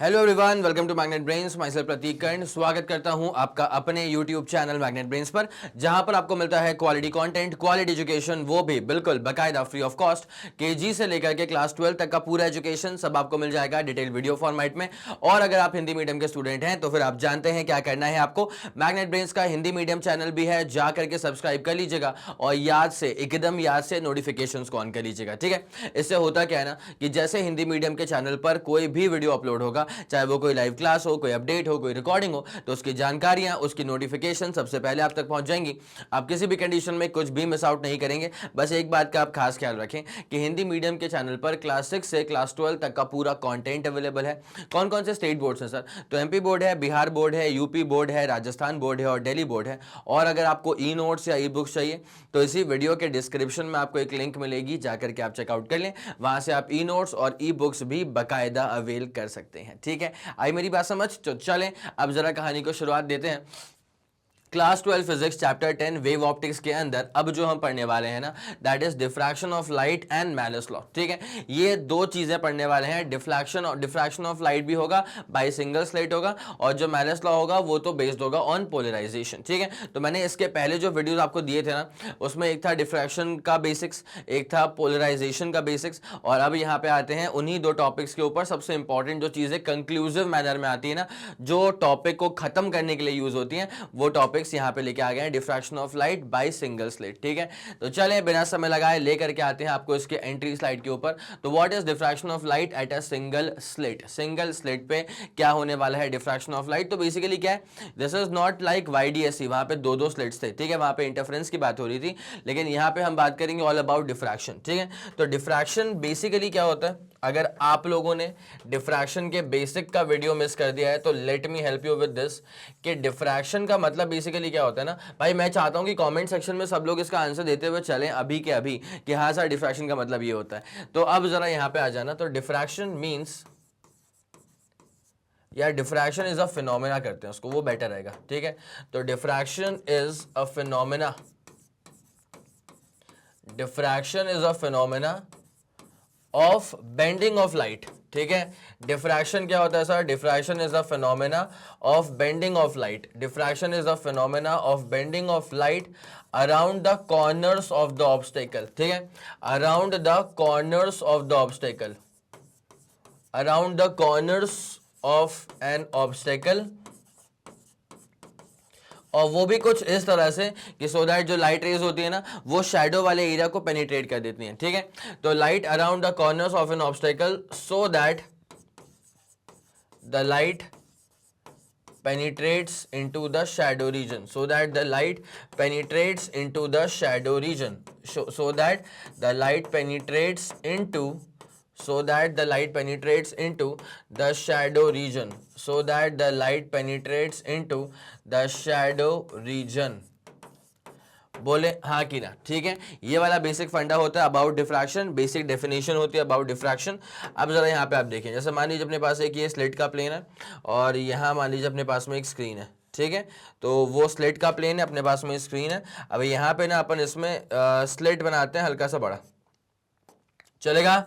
Hello everyone, welcome to Magnet Brains. Myself Prateek Karn स्वागत करता हूं आपका अपने यूट्यूब चैनल मैग्नेट ब्रेन्स पर, जहां पर आपको मिलता है क्वालिटी कंटेंट, क्वालिटी एजुकेशन, वो भी बिल्कुल बाकायदा फ्री ऑफ कॉस्ट। केजी से लेकर के क्लास 12 तक का पूरा एजुकेशन सब आपको मिल जाएगा डिटेल वीडियो फॉर्मेट में। और अगर आप हिंदी मीडियम के स्टूडेंट हैं तो फिर आप जानते हैं क्या करना है आपको। मैग्नेट ब्रेन्स का हिंदी मीडियम चैनल भी है, जा करके सब्सक्राइब कर लीजिएगा और याद से, एकदम याद से नोटिफिकेशन को ऑन कर लीजिएगा, ठीक है। इससे होता क्या है ना कि जैसे हिंदी मीडियम के चैनल पर कोई भी वीडियो अपलोड होगा, चाहे वो कोई लाइव क्लास हो, कोई अपडेट हो, कोई रिकॉर्डिंग हो, तो उसकी जानकारियां, उसकी नोटिफिकेशन सबसे पहले आप तक पहुंच जाएंगी। आप किसी भी कंडीशन में कुछ भी मिस आउट नहीं करेंगे। बस एक बात का आप खास ख्याल रखें कि हिंदी मीडियम के चैनल पर क्लास 6 से क्लास 12 तक का पूरा कंटेंट अवेलेबल है। कौन कौन से स्टेट बोर्ड्स हैं सर? तो एमपी बोर्ड है, बिहार बोर्ड है, यूपी बोर्ड है, राजस्थान बोर्ड है और दिल्ली बोर्ड है। और अगर आपको ई नोट्स या ई बुक्स चाहिए तो इसी वीडियो के डिस्क्रिप्शन में आपको एक लिंक मिलेगी, जाकर के आप चेकआउट कर लें। वहां से आप ई नोट्स और ई बुक्स भी बाकायदा अवेल कर सकते हैं, ठीक है। आई मेरी बात समझ? तो चलें अब जरा कहानी को शुरुआत देते हैं। Class 12 physics chapter 10 wave optics के अंदर अब जो हम पढ़ने वाले हैं ना, that is diffraction of light and malleus law, ठीक है। ये दो चीजें पढ़ने वाले हैं। डिफ्रैक्शन ऑफ लाइट भी होगा, बाय सिंगल स्लिट होगा, और जो मैलस लॉ होगा वो तो बेस्ड होगा ऑन पोलराइजेशन, ठीक है। तो मैंने इसके पहले जो वीडियोस आपको दिए थे ना, उसमें एक था डिफ्रैक्शन का बेसिक्स, एक था पोलराइजेशन का बेसिक्स, और अब यहाँ पे आते हैं उन्हीं दो टॉपिक्स के ऊपर सबसे इंपॉर्टेंट जो चीजें कंक्लूसिव मैनर में आती है ना, जो टॉपिक को खत्म करने के लिए यूज होती हैं, वो टॉपिक यहां पे लेके आ गए हैं। Diffraction of light by single slit, ठीक है। तो चलें बिना समय लगाए लेकर के आते हैं आपको इसके एंट्री स्लाइड के ऊपर। तो what is diffraction of light at a single slit? Single slit पे क्या होने वाला है डिफ्रैक्शन ऑफ लाइट? तो बेसिकली क्या है, this is not like YDSC, वहां पे दो दो स्लिट्स थे, ठीक है। वहां पे इंटरफेरेंस की बात हो रही थी, लेकिन यहां पे हम बात करेंगे ऑल अबाउट डिफ्रैक्शन, ठीक है। तो डिफ्रैक्शन बेसिकली क्या होता है? अगर आप लोगों ने डिफ्रैक्शन के बेसिक का वीडियो मिस कर दिया है तो let me help you with this, कि डिफ्रैक्शन का मतलब बेसिकली क्या होता है ना भाई। मैं चाहता हूं कि कमेंट सेक्शन में सब लोग इसका आंसर देते हुए चलें अभी के अभी, कि हाँ सर डिफ्रैक्शन का मतलब ये होता है। तो अब जरा यहां पे आ जाना। तो डिफ्रैक्शन मींस, या डिफ्रैक्शन इज अ फिनोमेना करते हैं उसको, वो बेटर रहेगा, ठीक है। तो diffraction is a phenomena, diffraction is a phenomena of bending of light, ठीक है। डिफ्रैक्शन क्या होता है sir? Diffraction is a phenomena of bending of light. Diffraction is a phenomena of bending of light around the corners of the obstacle, ठीक है। Around the corners of the obstacle, around the corners of N obstacle, और वो भी कुछ इस तरह से कि सो दैट जो लाइट रेज होती है ना, वो शैडो वाले एरिया को पेनिट्रेट कर देती हैं, ठीक है। तो light around the corners of N obstacle so that the light penetrates into the shadow region, so that the light penetrates into the shadow region, so that the light penetrates into, so that the light penetrates into the shadow region, so that the light penetrates into the shadow region। बोले हाँ कि ना, ठीक है। ये वाला basic फंडा होता है अबाउट डिफ्रैक्शन, बेसिक डेफिनेशन होती है अबाउट डिफ्रैक्शन। अब जरा यहाँ पे आप देखें, जैसे मान लीजिए अपने पास एक ये स्लिट का प्लेन है और यहाँ मान लीजिए अपने पास में एक स्क्रीन है, ठीक है। तो वो स्लिट का प्लेन है, अपने पास में स्क्रीन है। अब यहाँ पे ना अपन इसमें स्लिट बनाते हैं हल्का सा बड़ा, चलेगा?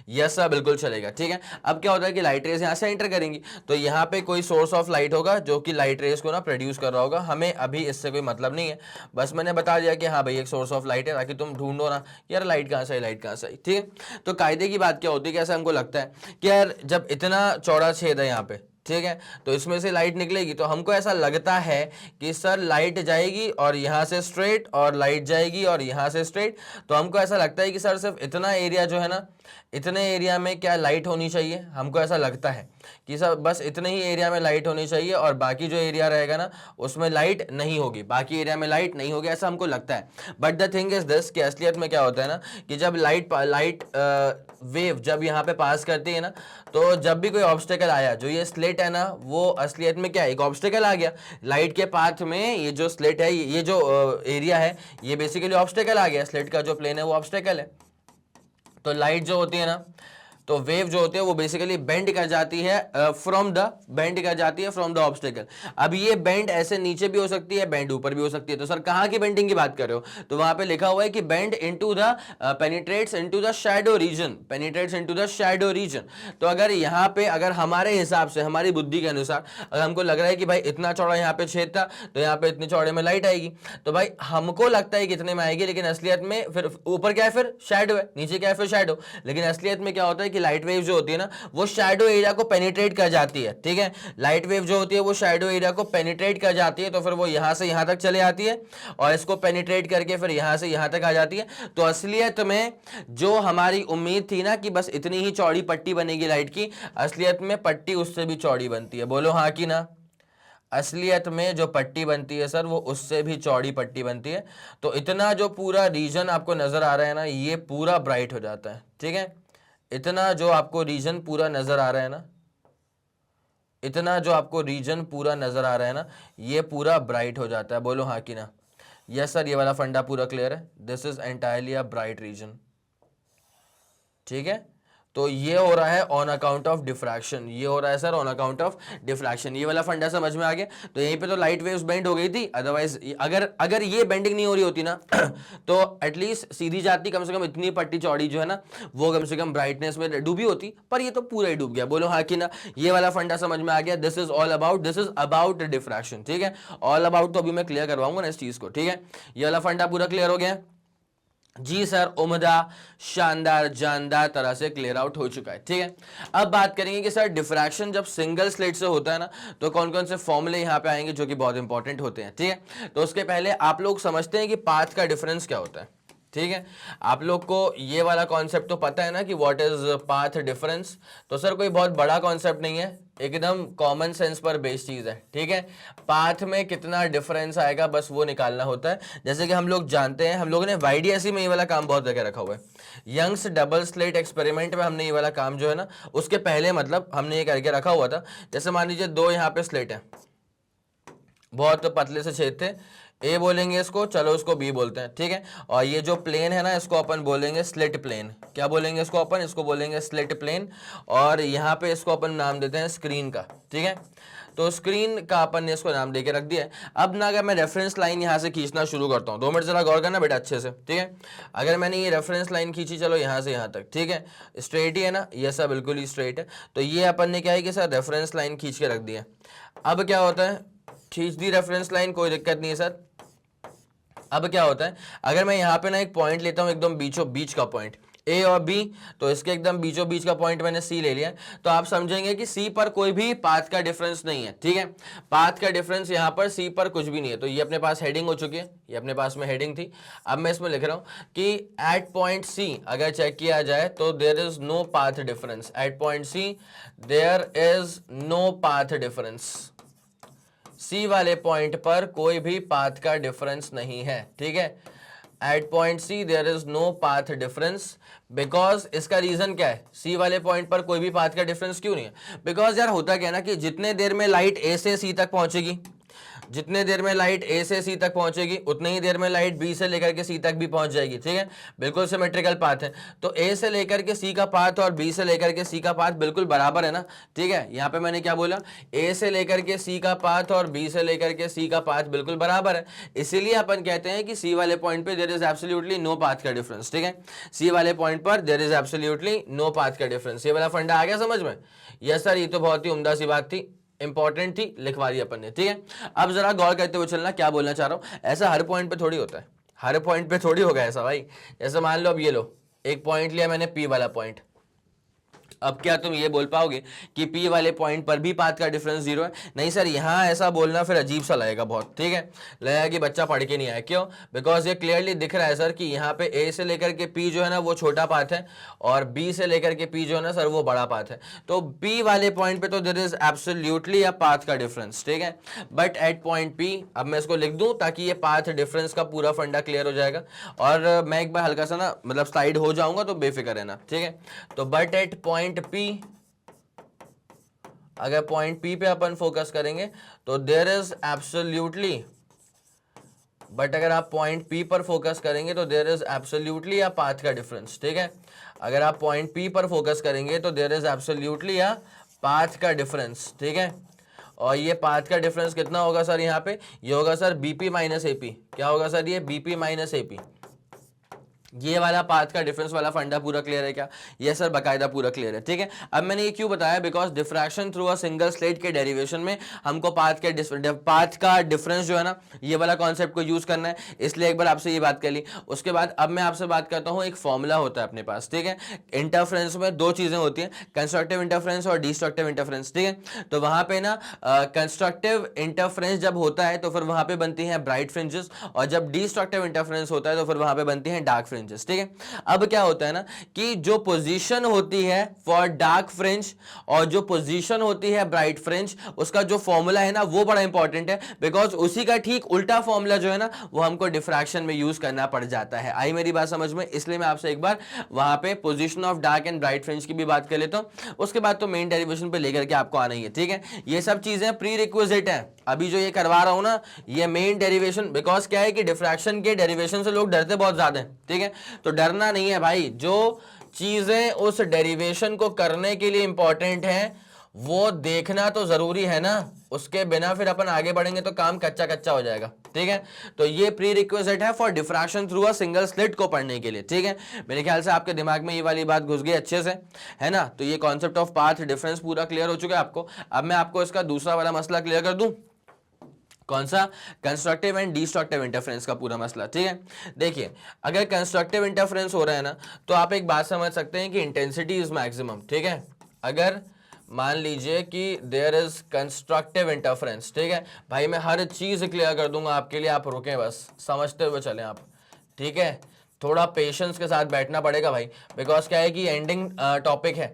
यस सर बिल्कुल चलेगा, ठीक है। अब क्या होता है कि लाइट रेज यहाँ से एंटर करेंगी, तो यहाँ पे कोई सोर्स ऑफ लाइट होगा जो कि लाइट रेज को ना प्रोड्यूस कर रहा होगा। हमें अभी इससे कोई मतलब नहीं है, बस मैंने बता दिया कि हाँ भाई एक सोर्स ऑफ लाइट है, ताकि तुम ढूंढो ना यार लाइट कहाँ से आई, लाइट कहाँ से आई, ठीक है। तो कायदे की बात क्या होती है, कैसे हमको लगता है कि यार जब इतना चौड़ा छेद है यहाँ पे, ठीक है, तो इसमें से लाइट निकलेगी, तो हमको ऐसा लगता है कि सर लाइट जाएगी और यहाँ से स्ट्रेट, और लाइट जाएगी और यहाँ से स्ट्रेट। तो हमको ऐसा लगता है कि सर सिर्फ इतना एरिया जो है ना, इतने एरिया में क्या लाइट होनी चाहिए, हमको ऐसा लगता है कि सर बस इतने ही एरिया में लाइट होनी चाहिए और बाकी जो एरिया रहेगा ना उसमें लाइट नहीं होगी, बाकी एरिया में लाइट नहीं होगी, ऐसा हमको लगता है। But the thing is this, कि असलियत में क्या होता है ना कि जब लाइट वेव जब यहाँ पे पास करती है ना, तो जब भी कोई ऑब्स्टेकल आया, जो ये स्लिट है ना, वो असलियत में क्या है, एक ऑब्स्टेकल आ गया लाइट के पाथ में। ये जो स्लिट है, ये जो एरिया है, ये बेसिकली ऑब्स्टेकल आ गया, स्लिट का जो प्लेन है वो ऑब्स्टेकल है। तो लाइट जो होती है ना, तो वेव जो होती है वो बेसिकली बेंड कर जाती है फ्रॉम द ऑब्स्टेकल। अब ये बेंड ऐसे नीचे भी हो सकती है, बेंड ऊपर भी हो सकती है। तो सर कहाँ की बेंडिंग की बात कर रहे हो? तो वहां पे लिखा हुआ है कि bend into the penetrates into the shadow reason. तो अगर यहाँ पे, अगर हमारे हिसाब से, हमारी बुद्धि के अनुसार अगर हमको लग रहा है कि भाई इतना चौड़ा यहाँ पे छेद था तो यहाँ पे इतने चौड़े में लाइट आएगी, तो भाई हमको लगता है कितने में आएगी, लेकिन असलियत में फिर ऊपर क्या है, फिर शैडो है, नीचे क्या है, फिर शैडो। लेकिन असलियत में क्या होता है कि लाइट वेव जो होती है ना वो शैडो एरिया को पेनिट्रेट कर जाती है। ठीक है, लाइट वेव जो होती है वो शैडो एरिया को पेनिट्रेट कर जाती है, तो फिर वो यहां से यहां तक चले आती है और इसको पेनिट्रेट करके फिर यहां से यहां तक आ जाती है। तो असलियत में जो हमारी उम्मीद थी ना कि बस इतनी ही चौड़ी पट्टी बनेगी लाइट की, असलियत में पट्टी उससे भी चौड़ी बनती है। बोलो हाँ कि ना? असलियत में जो पट्टी बनती है सर वो उससे भी चौड़ी पट्टी बनती है। तो इतना जो पूरा रीजन आपको नजर आ रहा है ना ये पूरा ब्राइट हो जाता है। ठीक है, इतना जो आपको रीजन पूरा नजर आ रहा है ना, इतना जो आपको रीजन पूरा नजर आ रहा है ना ये पूरा ब्राइट हो जाता है। बोलो हाँ कि ना? यस सर, ये वाला फंडा पूरा क्लियर है। This is entirely a bright region. ठीक है, तो ये हो रहा है ऑन अकाउंट ऑफ डिफ्रैक्शन, ये हो रहा है sir on account of diffraction. ये वाला फंडा समझ में आ गया? तो यहीं पे तो लाइट वेव्स बेंड हो गई थी, अदरवाइज अगर ये बेंडिंग नहीं हो रही होती ना तो एटलीस्ट सीधी जाती, कम से कम इतनी पट्टी चौड़ी जो है ना वो कम से कम ब्राइटनेस में डूबी होती, पर ये तो पूरा ही डूब गया। बोलो हाँ कि ना? ये वाला फंडा समझ में आ गया? This is about diffraction. ठीक है, ऑल अबाउट तो अभी मैं क्लियर करवाऊंगा ना इस चीज को। ठीक है, ये वाला फंडा पूरा क्लियर हो गया? जी सर, उम्दा, शानदार, जानदार तरह से क्लियर आउट हो चुका है। ठीक है, अब बात करेंगे कि सर डिफ्रैक्शन जब सिंगल स्लिट से होता है ना तो कौन कौन से फॉर्मूले यहां पे आएंगे जो कि बहुत इंपॉर्टेंट होते हैं। ठीक है, तो उसके पहले आप लोग समझते हैं कि पाथ का डिफरेंस क्या होता है। ठीक है, आप लोग को ये वाला कॉन्सेप्ट तो पता है ना कि व्हाट इज पाथ डिफरेंस। तो सर कोई बहुत बड़ा कॉन्सेप्ट नहीं है, एकदम कॉमन सेंस पर बेस्ड चीज है। ठीक है, पाथ में कितना डिफरेंस आएगा बस वो निकालना होता है। जैसे कि हम लोग जानते हैं, हम लोगों ने YDSE में ये वाला काम बहुत करके रखा हुआ है। यंग्स डबल स्लिट एक्सपेरिमेंट में हमने ये वाला काम जो है ना उसके पहले मतलब हमने ये करके रखा हुआ था। जैसे मान लीजिए दो यहाँ पे स्लिट है, बहुत पतले से छेद थे, ए बोलेंगे इसको, चलो इसको बी बोलते हैं। ठीक है, और ये जो प्लेन है ना इसको अपन बोलेंगे स्लिट प्लेन। क्या बोलेंगे इसको अपन? इसको बोलेंगे स्लिट प्लेन। और यहाँ पे इसको अपन नाम देते हैं स्क्रीन का। ठीक है, तो स्क्रीन का अपन ने इसको नाम देके रख दिया है। अब ना अगर मैं रेफरेंस लाइन यहाँ से खींचना शुरू करता हूँ, 2 मिनट जरा गौर करना बेटा अच्छे से। ठीक है, अगर मैंने ये रेफरेंस लाइन खींची, चलो यहाँ से यहाँ तक, ठीक है, स्ट्रेट ही है ना, ये सब बिल्कुल ही स्ट्रेट है। तो ये अपन ने क्या है कि सर रेफरेंस लाइन खींच के रख दिया। अब क्या होता है, खींच दी रेफरेंस लाइन, कोई दिक्कत नहीं है सर। अब क्या होता है, अगर मैं यहाँ पे ना एक पॉइंट लेता हूँ एकदम बीचों बीच का पॉइंट, ए और बी, तो इसके एकदम बीचों बीच का पॉइंट मैंने सी ले लिया, तो आप समझेंगे कि सी पर कोई भी पाथ का डिफरेंस नहीं है। ठीक है, पाथ का डिफरेंस यहाँ पर सी पर कुछ भी नहीं है। तो ये अपने पास हेडिंग हो चुकी है, ये अपने पास में हेडिंग थी। अब मैं इसमें लिख रहा हूँ कि एट पॉइंट सी अगर चेक किया जाए तो there is no path difference. At point C there is no path difference. C वाले पॉइंट पर कोई भी पाथ का डिफरेंस नहीं है। ठीक है, at point C there is no path difference. Because इसका रीजन क्या है, सी वाले पॉइंट पर कोई भी पाथ का डिफरेंस क्यों नहीं है? बिकॉज यार होता क्या है ना कि जितने देर में लाइट ए से सी तक पहुंचेगी, जितने देर में लाइट ए से सी तक पहुंचेगी उतनी ही देर में लाइट बी से लेकर के सी तक भी पहुंच जाएगी। ठीक है, बिल्कुल सिमेट्रिकल पाथ है। तो ए से लेकर के सी का पाथ और बी से लेकर के सी का पाथ बिल्कुल बराबर है ना। ठीक है, यहाँ पे मैंने क्या बोला, ए से लेकर के सी का पाथ और बी से लेकर के सी का पाथ बिल्कुल बराबर है। इसीलिए अपन कहते हैं कि सी वाले पॉइंट पे there is absolutely no path का डिफरेंस। ठीक है, सी वाले पॉइंट पर there is absolutely no path का डिफरेंस। ये वाला फंडा आ गया समझ में? यस सर, ये तो बहुत ही उम्दा सी बात थी, इंपॉर्टेंट थी, लिखवा दी अपन ने। ठीक है, अब जरा गौर करते हुए चलना, क्या बोलना चाह रहा हूं। ऐसा हर पॉइंट पे थोड़ी होता है, हर पॉइंट पे थोड़ी होगा ऐसा भाई। जैसे मान लो अब ये लो, एक पॉइंट लिया मैंने पी वाला पॉइंट, अब क्या तुम ये बोल पाओगे कि पी वाले पॉइंट पर भी पाथ का डिफरेंस 0 है? नहीं सर, यहां ऐसा बोलना फिर अजीब सा लगेगा बहुत। ठीक है, लगेगा कि बच्चा पढ़ के नहीं आया। क्यों? बिकॉज ये क्लियरली दिख रहा है सर कि यहाँ पे ए से लेकर के पी जो है ना वो छोटा पाथ है और बी से लेकर के पी जो है ना सर वो बड़ा पाथ है। तो बी वाले पॉइंट पे तो there is absolutely a path का डिफरेंस। ठीक है, बट एट पॉइंट पी, अब मैं इसको लिख दूं ताकि ये पाथ डिफरेंस का पूरा फंडा क्लियर हो जाएगा। और मैं एक बार हल्का सा ना मतलब स्लाइड हो जाऊंगा तो बेफिक्र रहना। ठीक है, तो बट एट पॉइंट पी, अगर पॉइंट पी पे अपन फोकस करेंगे तो देयर इज एब्सोल्युटली, बट अगर आप पॉइंट पी पर फोकस करेंगे तो there is absolutely a path का डिफरेंस, ठीक है। अगर आप पॉइंट पी पर फोकस करेंगे तो there is absolutely a path का डिफरेंस, ठीक है। और ये पाथ का डिफरेंस कितना होगा सर, यहाँ पे ये होगा सर बीपी माइनस एपी। क्या होगा सर, ये बीपी माइनस एपी। ये वाला पाथ का डिफरेंस वाला फंडा पूरा क्लियर है क्या? ये सर बकायदा पूरा क्लियर है, ठीक है। अब मैंने ये क्यों बताया, because diffraction through a single slit के डेरिवेशन में हमको पाथ का डिफरेंस जो है ना, ये वाला कॉन्सेप्ट को यूज करना है, इसलिए एक बार आपसे ये बात कर ली। उसके बाद अब मैं आपसे बात करता हूँ, एक फॉर्मूला होता है अपने पास, ठीक है। इंटरफ्रेंस में दो चीजें होती हैं, कंस्ट्रक्टिव इंटरफ्रेंस और डिस्ट्रक्टिव इंटरफ्रेंस, ठीक है। तो वहां पे ना कंस्ट्रक्टिव इंटरफ्रेंस जब होता है तो फिर वहां पे बनती हैं ब्राइट फ्रिंजेस, और जब डिस्ट्रक्टिव इंटरफ्रेंस होता है तो फिर वहां पे बनती हैं डार्क फ्रिंजेस, ठीक है। अब क्या होता है ना कि जो पोजीशन होती है फॉर डार्क फ्रिंज और जो पोजीशन होती है ब्राइट फ्रिंज, उसका जो फॉर्मूला है ना वो बड़ा इंपॉर्टेंट है, बिकॉज उसी का ठीक उल्टा फॉर्मूला जो है ना वो हमको डिफ्रैक्शन में यूज करना पड़ जाता है। आई मेरी बात समझ में? इसलिए मैं आपसे एक बार वहां पे position of dark and bright fringe की भी बात कर लेता हूं, उसके बाद तो मेन डेरिवेशन पे लेकर के आपको आना ही है, ठीक है। ये सब चीजें प्री रिक्विजिट है, अभी जो ये करवा रहा हूं ना ये मेन डेरिवेशन, बिकॉज क्या है कि डिफ्रैक्शन के डेरिवेशन से लोग डरते बहुत ज्यादा हैं, ठीक है। तो डरना नहीं है भाई, जो चीजें उस डेरिवेशन को करने के लिए इंपॉर्टेंट हैं वो देखना तो जरूरी है ना, उसके बिना फिर अपन आगे बढ़ेंगे तो काम कच्चा कच्चा हो जाएगा, ठीक है। तो ये प्री रिक्विजिट है for diffraction through a single slit को पढ़ने के लिए, ठीक है। मेरे ख्याल से आपके दिमाग में ये वाली बात घुस गई अच्छे से, है ना। तो ये कॉन्सेप्ट ऑफ पाथ डिफरेंस पूरा क्लियर हो चुका है आपको। अब मैं आपको इसका दूसरा वाला मसला क्लियर कर दूं, कौन सा? कंस्ट्रक्टिव एंड डिस्ट्रक्टिव इंटरफेरेंस का पूरा मसला, ठीक है। देखिए अगर कंस्ट्रक्टिव इंटरफेरेंस हो रहा है ना तो आप एक बात समझ सकते हैं कि इंटेंसिटी इज मैक्सिमम, ठीक है। अगर मान लीजिए कि देयर इज कंस्ट्रक्टिव इंटरफेरेंस, ठीक है भाई, मैं हर चीज क्लियर कर दूंगा आपके लिए, आप रुकें बस, समझते हुए चलें आप, ठीक है। थोड़ा पेशेंस के साथ बैठना पड़ेगा भाई, बिकॉज क्या है कि एंडिंग टॉपिक है,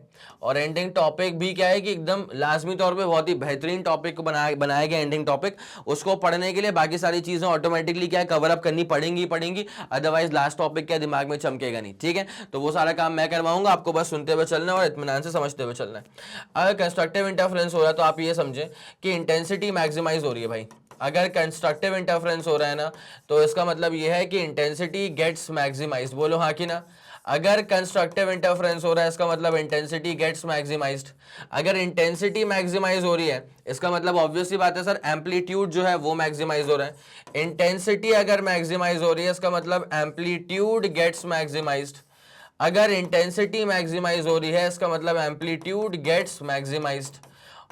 और एंडिंग टॉपिक भी क्या है कि एकदम लाजमी तौर पे बहुत ही बेहतरीन टॉपिक को बनाया गया एंडिंग टॉपिक। उसको पढ़ने के लिए बाकी सारी चीजें ऑटोमेटिकली क्या है कवर अप करनी पड़ेंगी, अदरवाइज लास्ट टॉपिक क्या दिमाग में चमकेगा नहीं, ठीक है। तो वो सारा काम मैं करवाऊंगा, आपको बस सुनते हुए चलना है और इत्मीनान से समझते हुए चलना है। अगर कंस्ट्रक्टिव इंटरफेरेंस हो रहा है तो आप ये समझे कि इंटेंसिटी मैक्सिमाइज हो रही है भाई। अगर कंस्ट्रक्टिव इंटरफेरेंस हो रहा है ना तो इसका मतलब यह है कि इंटेंसिटी गेट्स मैक्सिमाइज्ड, बोलो हाँ कि ना। अगर कंस्ट्रक्टिव इंटरफेरेंस हो रहा है इसका मतलब इंटेंसिटी गेट्स मैक्सिमाइज्ड। अगर इंटेंसिटी मैक्सिमाइज हो रही है इसका मतलब ऑब्वियसली बात है सर एम्पलीट्यूड जो है वो मैक्सिमाइज हो रहा है। इंटेंसिटी अगर मैक्सिमाइज हो रही है इसका मतलब एम्पलीट्यूड गेट्स मैक्सिमाइज्ड। अगर इंटेंसिटी मैक्सिमाइज हो रही है इसका मतलब एम्पलीट्यूड गेट्स मैक्सिमाइज्ड।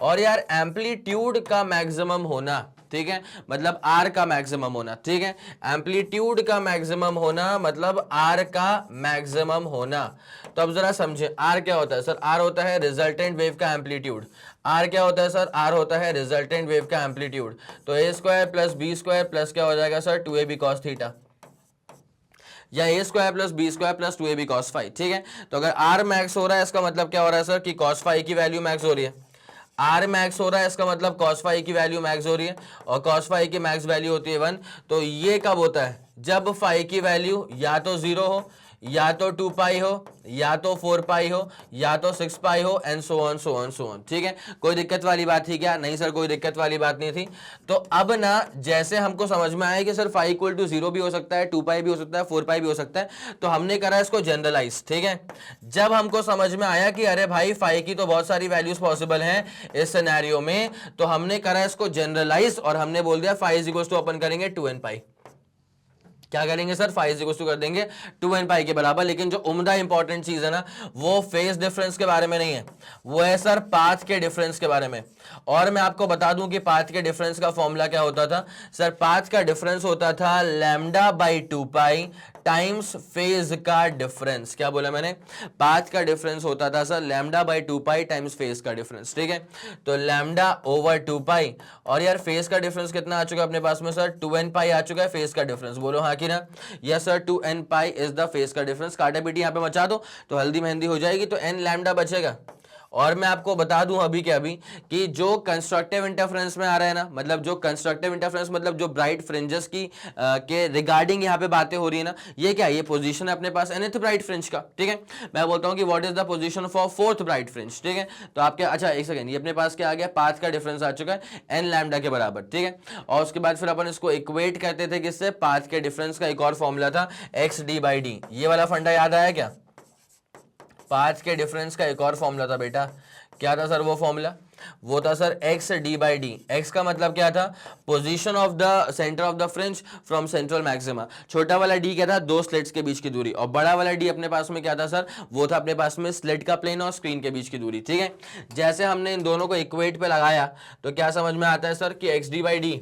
और यार एम्पलीट्यूड का मैक्सिमम होना, ठीक है, मतलब आर का मैक्सिमम होना, ठीक है। एम्पलीट्यूड का मैक्सिमम होना मतलब आर का मैक्सिमम होना। तो अब जरा समझे आर क्या होता है सर, आर होता है रिजल्टेंट वेव का एम्पलीट्यूड। आर क्या होता है सर, आर होता है रिजल्टेंट वेव का एम्पलीट्यूड। तो A square plus B square plus क्या हो जाएगा सर 2ab cos थीटा, या A square plus B square plus 2ab cos phi, ठीक है। तो अगर आर मैक्स हो रहा है इसका मतलब क्या हो रहा है सर कि cos फाई की वैल्यू मैक्स हो रही है। आर मैक्स हो रहा है इसका मतलब cos फाई की वैल्यू मैक्स हो रही है, और cos फाई की मैक्स वैल्यू होती है 1। तो ये कब होता है, जब फाई की वैल्यू या तो 0 हो, या तो 2 पाई हो, या तो 4 पाई हो, या तो 6 पाई हो, एंड सो ऑन, ठीक है। कोई दिक्कत वाली बात थी क्या? नहीं सर कोई दिक्कत वाली बात नहीं थी। तो अब ना जैसे हमको समझ में आया कि सर फाई इक्वल टू 0 भी हो सकता है, 2 पाई भी हो सकता है, 4 पाई भी हो सकता है, तो हमने करा इसको जनरलाइज, ठीक है। जब हमको समझ में आया कि अरे भाई फाई की तो बहुत सारी वैल्यूज पॉसिबल हैं इस सिनेरियो में, तो हमने करा इसको जनरलाइज और हमने बोल दिया फाई इज इक्वल टू अपन करेंगे 2n पाई। क्या करेंगे sir, phi is equal to कर देंगे 2n पाई के बराबर। लेकिन जो उम्दा इंपॉर्टेंट चीज है ना वो फेज डिफरेंस के बारे में नहीं है, वो है सर पाथ के डिफरेंस के बारे में। और मैं आपको बता दूं कि पाथ के डिफरेंस का फॉर्मूला क्या होता था सर, पाथ का डिफरेंस होता था lambda by 2 pi times phase का डिफरेंस। क्या बोला मैंने, पाथ का डिफरेंस होता था sir lambda by 2 pi times phase का डिफरेंस, ठीक है। तो लैम्डा ओवर 2 पाई, और यार फेज का डिफरेंस कितना आ चुका है अपने पास में सर 2n पाई आ चुका है फेज का डिफरेंस, बोलो हाँ कि ना। Yes sir 2n pi is the phase का डिफरेंस। काटा पीटी यहाँ पे मचा दो तो हल्दी मेहंदी हो जाएगी, तो n लैम्डा बचेगा और मैं आपको बता दूं अभी के अभी कि जो कंस्ट्रक्टिव इंटरफेरेंस में आ रहा है ना, मतलब जो कंस्ट्रक्टिव इंटरफेरेंस मतलब जो ब्राइट फ्रिंजेस की के रिगार्डिंग यहाँ पे बातें हो रही है ना, ये क्या है, ये पोजीशन है अपने पास nth ब्राइट फ्रिंज का, ठीक है। मैं बोलता हूँ कि what is the position for fourth bright fringe, ठीक है। तो आपके अच्छा एक सेकंड, ये अपने पास क्या आ गया, पाथ का डिफरेंस आ चुका है एन लैम्डा के बराबर, ठीक है। और उसके बाद फिर अपन इसको इक्वेट करते थे किससे, पाथ के डिफरेंस का एक और फॉर्मूला था एक्स डी बाई डी। ये वाला फंडा याद आया क्या, पाथ के डिफरेंस का एक और फॉर्मूला था बेटा, क्या था सर वो फॉर्मूला, वो था sir x D by D. X का मतलब क्या था, position of the centre of the fringe from central maxima. छोटा वाला डी क्या था, दो स्लिट्स के बीच की दूरी, और बड़ा वाला डी अपने पास में क्या था सर, वो था अपने पास में स्लिट का प्लेन और स्क्रीन के बीच की दूरी, ठीक है। जैसे हमने इन दोनों को इक्वेट पे लगाया तो क्या समझ में आता है सर कि X D by D,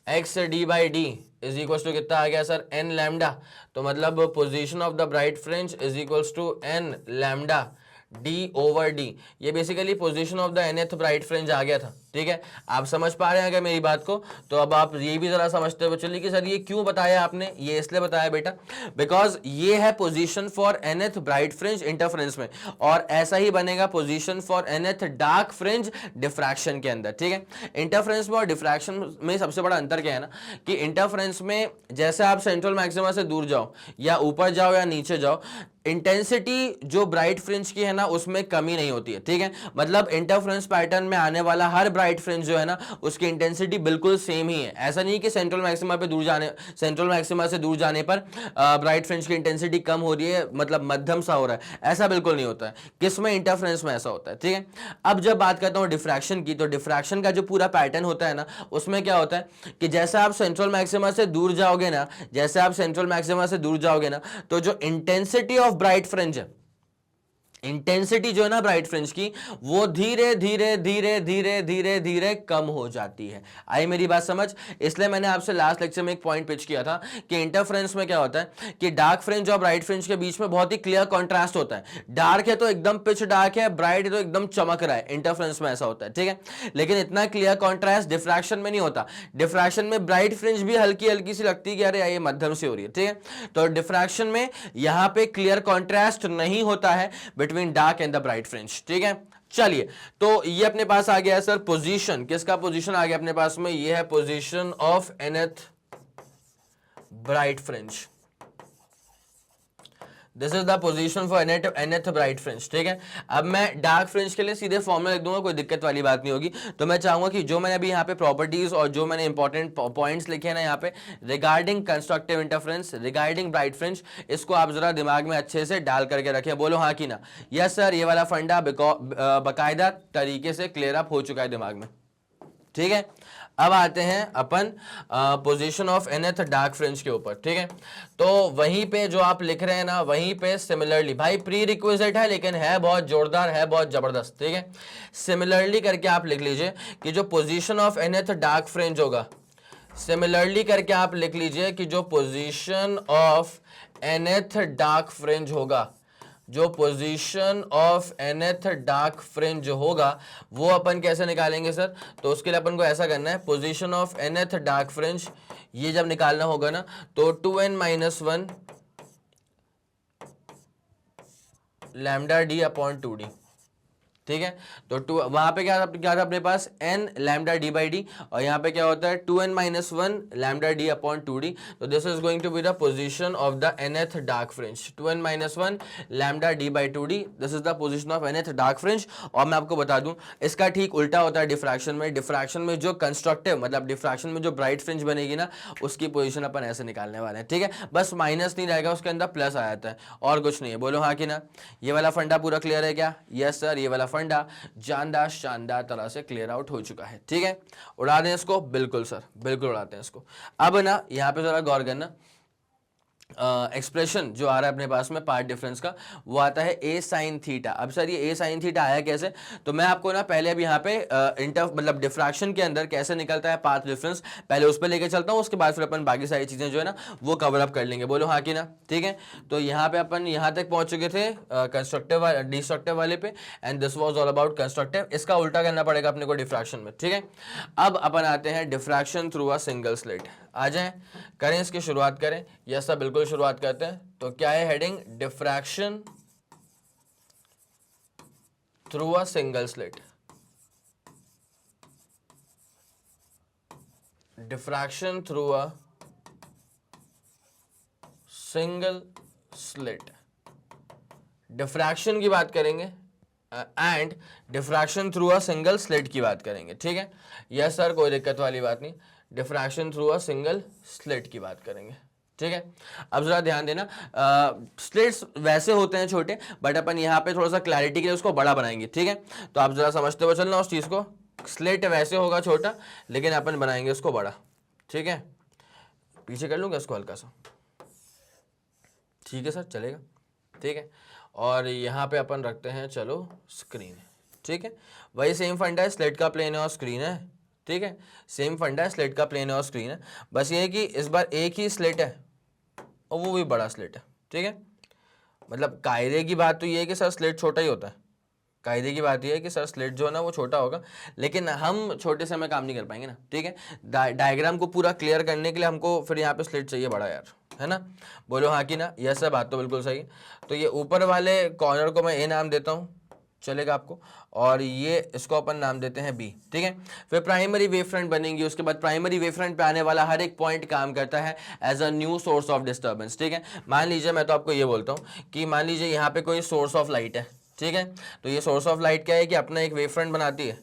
X D by D is equals to कितना आ गया सर, एन लैम्डा। तो मतलब position of the bright fringe is equals to N lambda D over D. ये basically position of the nth bright fringe आ गया था, ठीक है। आप समझ पा रहे हैं क्या मेरी बात को, तो अब आप ये भी जरा समझते हुए चलिए कि सर ये क्यों बताया आपने, ये इसलिए बताया बेटा बिकॉज ये है position for nth bright fringe interference में, और ऐसा ही बनेगा position for nth dark fringe diffraction के अंदर, ठीक है। इंटरफेरेंस में और डिफ्रैक्शन में सबसे बड़ा अंतर क्या है ना, कि इंटरफेरेंस में जैसे आप सेंट्रल मैक्सिमा से दूर जाओ या ऊपर जाओ या नीचे जाओ, इंटेंसिटी जो ब्राइट फ्रिंज की है ना उसमें कमी नहीं होती है, ठीक है। मतलब इंटरफ्रेंस पैटर्न में आने वाला हर ब्राइट फ्रिंज जो है ना उसकी इंटेंसिटी बिल्कुल सेम ही है। ऐसा नहीं कि सेंट्रल मैक्सिमा पे दूर जाने, सेंट्रल मैक्सिमा से दूर जाने पर ब्राइट फ्रिंज की इंटेंसिटी कम हो रही है, मतलब मध्यम सा हो रहा है, ऐसा बिल्कुल नहीं होता है। किसमें, इंटरफ्रेंस में ऐसा होता है, ठीक है। अब जब बात करता हूँ डिफ्रैक्शन की, तो डिफ्रैक्शन का जो पूरा पैटर्न होता है ना उसमें क्या होता है कि जैसे आप सेंट्रल मैक्सिमा से दूर जाओगे ना, जैसे आप सेंट्रल मैक्सिमा से दूर जाओगे ना, तो जो इंटेंसिटी ऑफ ब्राइट फ्रिंज है, इंटेंसिटी जो है ना ब्राइट फ्रिंज की, वो धीरे धीरे धीरे धीरे धीरे धीरे कम हो जाती है। आई मेरी बात समझ। इसलिए मैंने आपसे लास्ट लेक्चर में एक पॉइंट पिच किया था कि इंटरफ्रेंस में क्या होता है कि डार्क फ्रिंज और ब्राइट फ्रिंज के बीच में बहुत ही क्लियर कॉन्ट्रास्ट होता है। डार्क है तो एकदम पिच डार्क है, ब्राइट है तो एकदम चमक रहा है, इंटरफ्रेंस में ऐसा होता है, ठीक है। लेकिन इतना क्लियर कॉन्ट्रास्ट डिफ्रैक्शन में नहीं होता। डिफ्रैक्शन में ब्राइट फ्रिंज भी हल्की हल्की सी लगती है कि अरे ये मध्यम से हो रही है, ठीक है। तो डिफ्रैक्शन में यहां पे क्लियर कॉन्ट्रास्ट नहीं होता है between dark and the bright fringe, ठीक है। चलिए, तो ये अपने पास आ गया सर पोजीशन, किसका पोजीशन आ गया अपने पास में, ये है position of nth bright fringe. This is the position for nth bright fringe, ठीक है। अब मैं डार्क फ्रिंज के लिए सीधे फॉर्मूला लिख दूंगा, कोई दिक्कत वाली बात नहीं होगी। तो मैं चाहूंगा कि जो मैंने अभी यहाँ पे प्रॉपर्टीज और जो मैंने इंपॉर्टेंट पॉइंट्स लिखे हैं ना यहाँ पे regarding constructive interference, regarding bright fringe, इसको आप जरा दिमाग में अच्छे से डाल करके रखें। बोलो हाँ कि ना। यस सर, ये वाला फंडा बाकायदा तरीके से क्लियर अप हो चुका है दिमाग में, ठीक है। अब आते हैं अपन position of nth dark fringe के ऊपर, ठीक है। तो वहीं पे जो आप लिख रहे हैं ना, वहीं पे सिमिलरली, भाई प्री रिक्विजिट है लेकिन है बहुत जोरदार, है बहुत जबरदस्त, ठीक है। सिमिलरली करके आप लिख लीजिए कि जो position of nth dark fringe होगा, सिमिलरली करके आप लिख लीजिए कि जो position of nth dark fringe होगा, जो position of nth dark fringe होगा वो अपन कैसे निकालेंगे सर, तो उसके लिए अपन को ऐसा करना है, position of nth dark fringe ये जब निकालना होगा ना तो 2n-1 lambda D upon 2d, ठीक है। तो वहां पे क्या था अपने पास n lambda D by D, और यहाँ पे क्या होता है 2n-1 lambda D upon 2d। तो this is going to be the position of the nth dark fringe, 2n-1 lambda D by 2d, this is the position of nth dark fringe. और मैं आपको बता दूं इसका ठीक उल्टा होता है डिफ्रैक्शन में। डिफ्रैक्शन में जो कंस्ट्रक्टिव, मतलब डिफ्रैक्शन में जो ब्राइट फ्रिंज बनेगी ना उसकी पोजीशन अपन ऐसे निकालने वाले हैं, ठीक है। बस माइनस नहीं रहेगा, उसके अंदर प्लस आ जाता है और कुछ नहीं है। बोलो हाँ कि ना। ये वाला फंडा पूरा क्लियर है क्या? यस सर, ये वाला फंडा जानदार शानदार तरह से क्लियर आउट हो चुका है, ठीक है। उड़ा दें इसको, बिल्कुल सर, बिल्कुल उड़ाते हैं इसको। अब ना यहाँ पे जरा गौर करना, एक्सप्रेशन जो आ रहा है अपने पास में पार्ट डिफरेंस का, वो आता है a sin थीटा। अब सर ये a sin थीटा आया कैसे, तो मैं आपको ना पहले अब यहाँ पे मतलब डिफ्रैक्शन के अंदर कैसे निकलता है पाथ डिफरेंस, पहले उस पर लेके चलता हूँ, उसके बाद फिर अपन बाकी सारी चीजें जो है ना वो कवर अप कर लेंगे। बोलो हाँ कि ना, ठीक है। तो यहाँ पे अपन यहाँ तक पहुंच चुके थे कंस्ट्रक्टिव डिस्ट्रक्टिव वाले पे, and this was all about constructive. इसका उल्टा करना पड़ेगा अपने को डिफ्रैक्शन में, ठीक है। अब अपन आते हैं diffraction through a single slit. आ जाएं, करें इसकी शुरुआत करें। यस सर, बिल्कुल शुरुआत करते हैं। तो क्या है heading, diffraction through a single slit, diffraction through a single slit, diffraction की बात करेंगे and diffraction through a single slit की बात करेंगे, ठीक है। यस सर, कोई दिक्कत वाली बात नहीं, diffraction through a single slit की बात करेंगे, ठीक है। अब जरा ध्यान देना, स्लिट्स वैसे होते हैं छोटे, बट अपन यहाँ पे थोड़ा सा क्लैरिटी के लिए उसको बड़ा बनाएंगे, ठीक है। तो आप जरा समझते हुए चलना उस चीज को, स्लिट वैसे होगा छोटा, लेकिन अपन बनाएंगे उसको बड़ा, ठीक है। पीछे कर लूंगा इसको हल्का सा, ठीक है सर, चलेगा, ठीक है। और यहाँ पे अपन रखते हैं, चलो स्क्रीन, ठीक है। वही सेम फंडा है, स्लेट का प्लेन है और स्क्रीन है, ठीक है। सेम फंडा है, स्लेट का प्लेन है और स्क्रीन है, बस ये है कि इस बार एक ही स्लेट है और वो भी बड़ा स्लेट है, ठीक है। मतलब कायदे की बात तो ये है कि सर स्लेट छोटा ही होता है, कायदे की बात यह है कि सर स्लेट जो है ना वो छोटा होगा, लेकिन हम छोटे से में काम नहीं कर पाएंगे ना, ठीक है। डायग्राम को पूरा क्लियर करने के लिए हमको फिर यहाँ पे स्लेट चाहिए बड़ा यार, है ना। बोलो हाँ कि ना, यह सब बात तो बिल्कुल सही है। तो ये ऊपर वाले कॉर्नर को मैं ए नाम देता हूँ, चलेगा आपको, और ये इसको अपन नाम देते हैं बी, ठीक है। फिर प्राइमरी वेव फ्रंट बनेंगी, उसके बाद प्राइमरी वेव फ्रंट पे आने वाला हर एक पॉइंट काम करता है as a new source of disturbance, ठीक है। मान लीजिए, मैं तो आपको ये बोलता हूँ कि मान लीजिए यहाँ पे कोई सोर्स ऑफ लाइट है, ठीक है। तो ये सोर्स ऑफ लाइट क्या है कि अपना एक वेव फ्रंट बनाती है,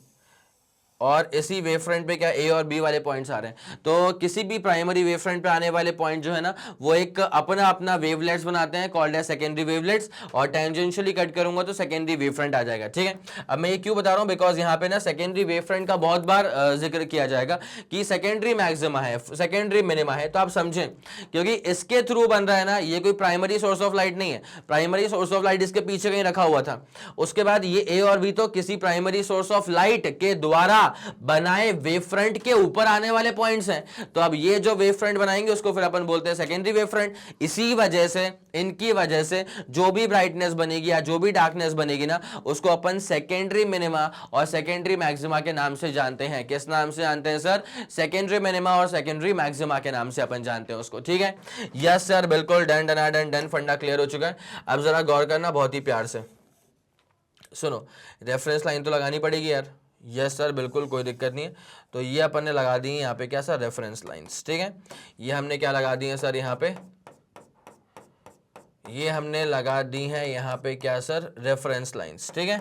और इसी वेव फ्रंट पे क्या ए और बी वाले पॉइंट्स आ रहे हैं। तो किसी भी प्राइमरी वेव फ्रंट पे आने वाले पॉइंट जो है ना, वो एक अपना अपना वेवलेट्स बनाते हैं, कॉल्ड है सेकेंडरी वेवलेट्स, और टेंजेंशियली कट करूंगा तो सेकेंडरी वेव फ्रंट आ जाएगा, ठीक है। अब मैं ये क्यों बता रहा हूँ, बिकॉज यहाँ पे ना सेकेंडरी वेव फ्रंट का बहुत बार जिक्र किया जाएगा कि सेकेंडरी मैक्सिमा है, सेकेंडरी मिनिमा है, तो आप समझें, क्योंकि इसके थ्रू बन रहा है ना, ये कोई प्राइमरी सोर्स ऑफ लाइट नहीं है, प्राइमरी सोर्स ऑफ लाइट इसके पीछे कहीं रखा हुआ था। उसके बाद ये ए और बी तो किसी प्राइमरी सोर्स ऑफ लाइट के द्वारा बनाए वेव फ्रंट के ऊपर आने वाले पॉइंट्स हैं। तो अब ये जो वेव फ्रंट बनाएंगे उसको फिर अपन बोलते हैं सेकेंडरी वेव फ्रंट। इसी वजह से, इनकी वजह से जो भी ब्राइटनेस बनेगी या जो भी डार्कनेस बनेगी ना, उसको अपन सेकेंडरी मिनिमा और सेकेंडरी मैक्सिमा के नाम से जानते हैं। किस नाम से जानते हैं सर? सेकेंडरी मिनिमा और सेकेंडरी मैक्सिमा के नाम से अपन जानते हैं उसको, ठीक है। यस सर, बिल्कुल, डन डन डन डन, फंडा क्लियर हो चुका है। अब जरा गौर करना बहुत ही प्यार से सुनो, रेफरेंस लाइन तो लगानी पड़ेगी यार। यस सर, बिल्कुल, कोई दिक्कत नहीं है। तो ये अपन ने लगा दी है यहाँ पे क्या सर? रेफरेंस लाइंस, ठीक है। ये हमने क्या लगा दी है सर यहाँ पे? ये हमने लगा दी है यहाँ पे क्या सर? रेफरेंस लाइंस, ठीक है।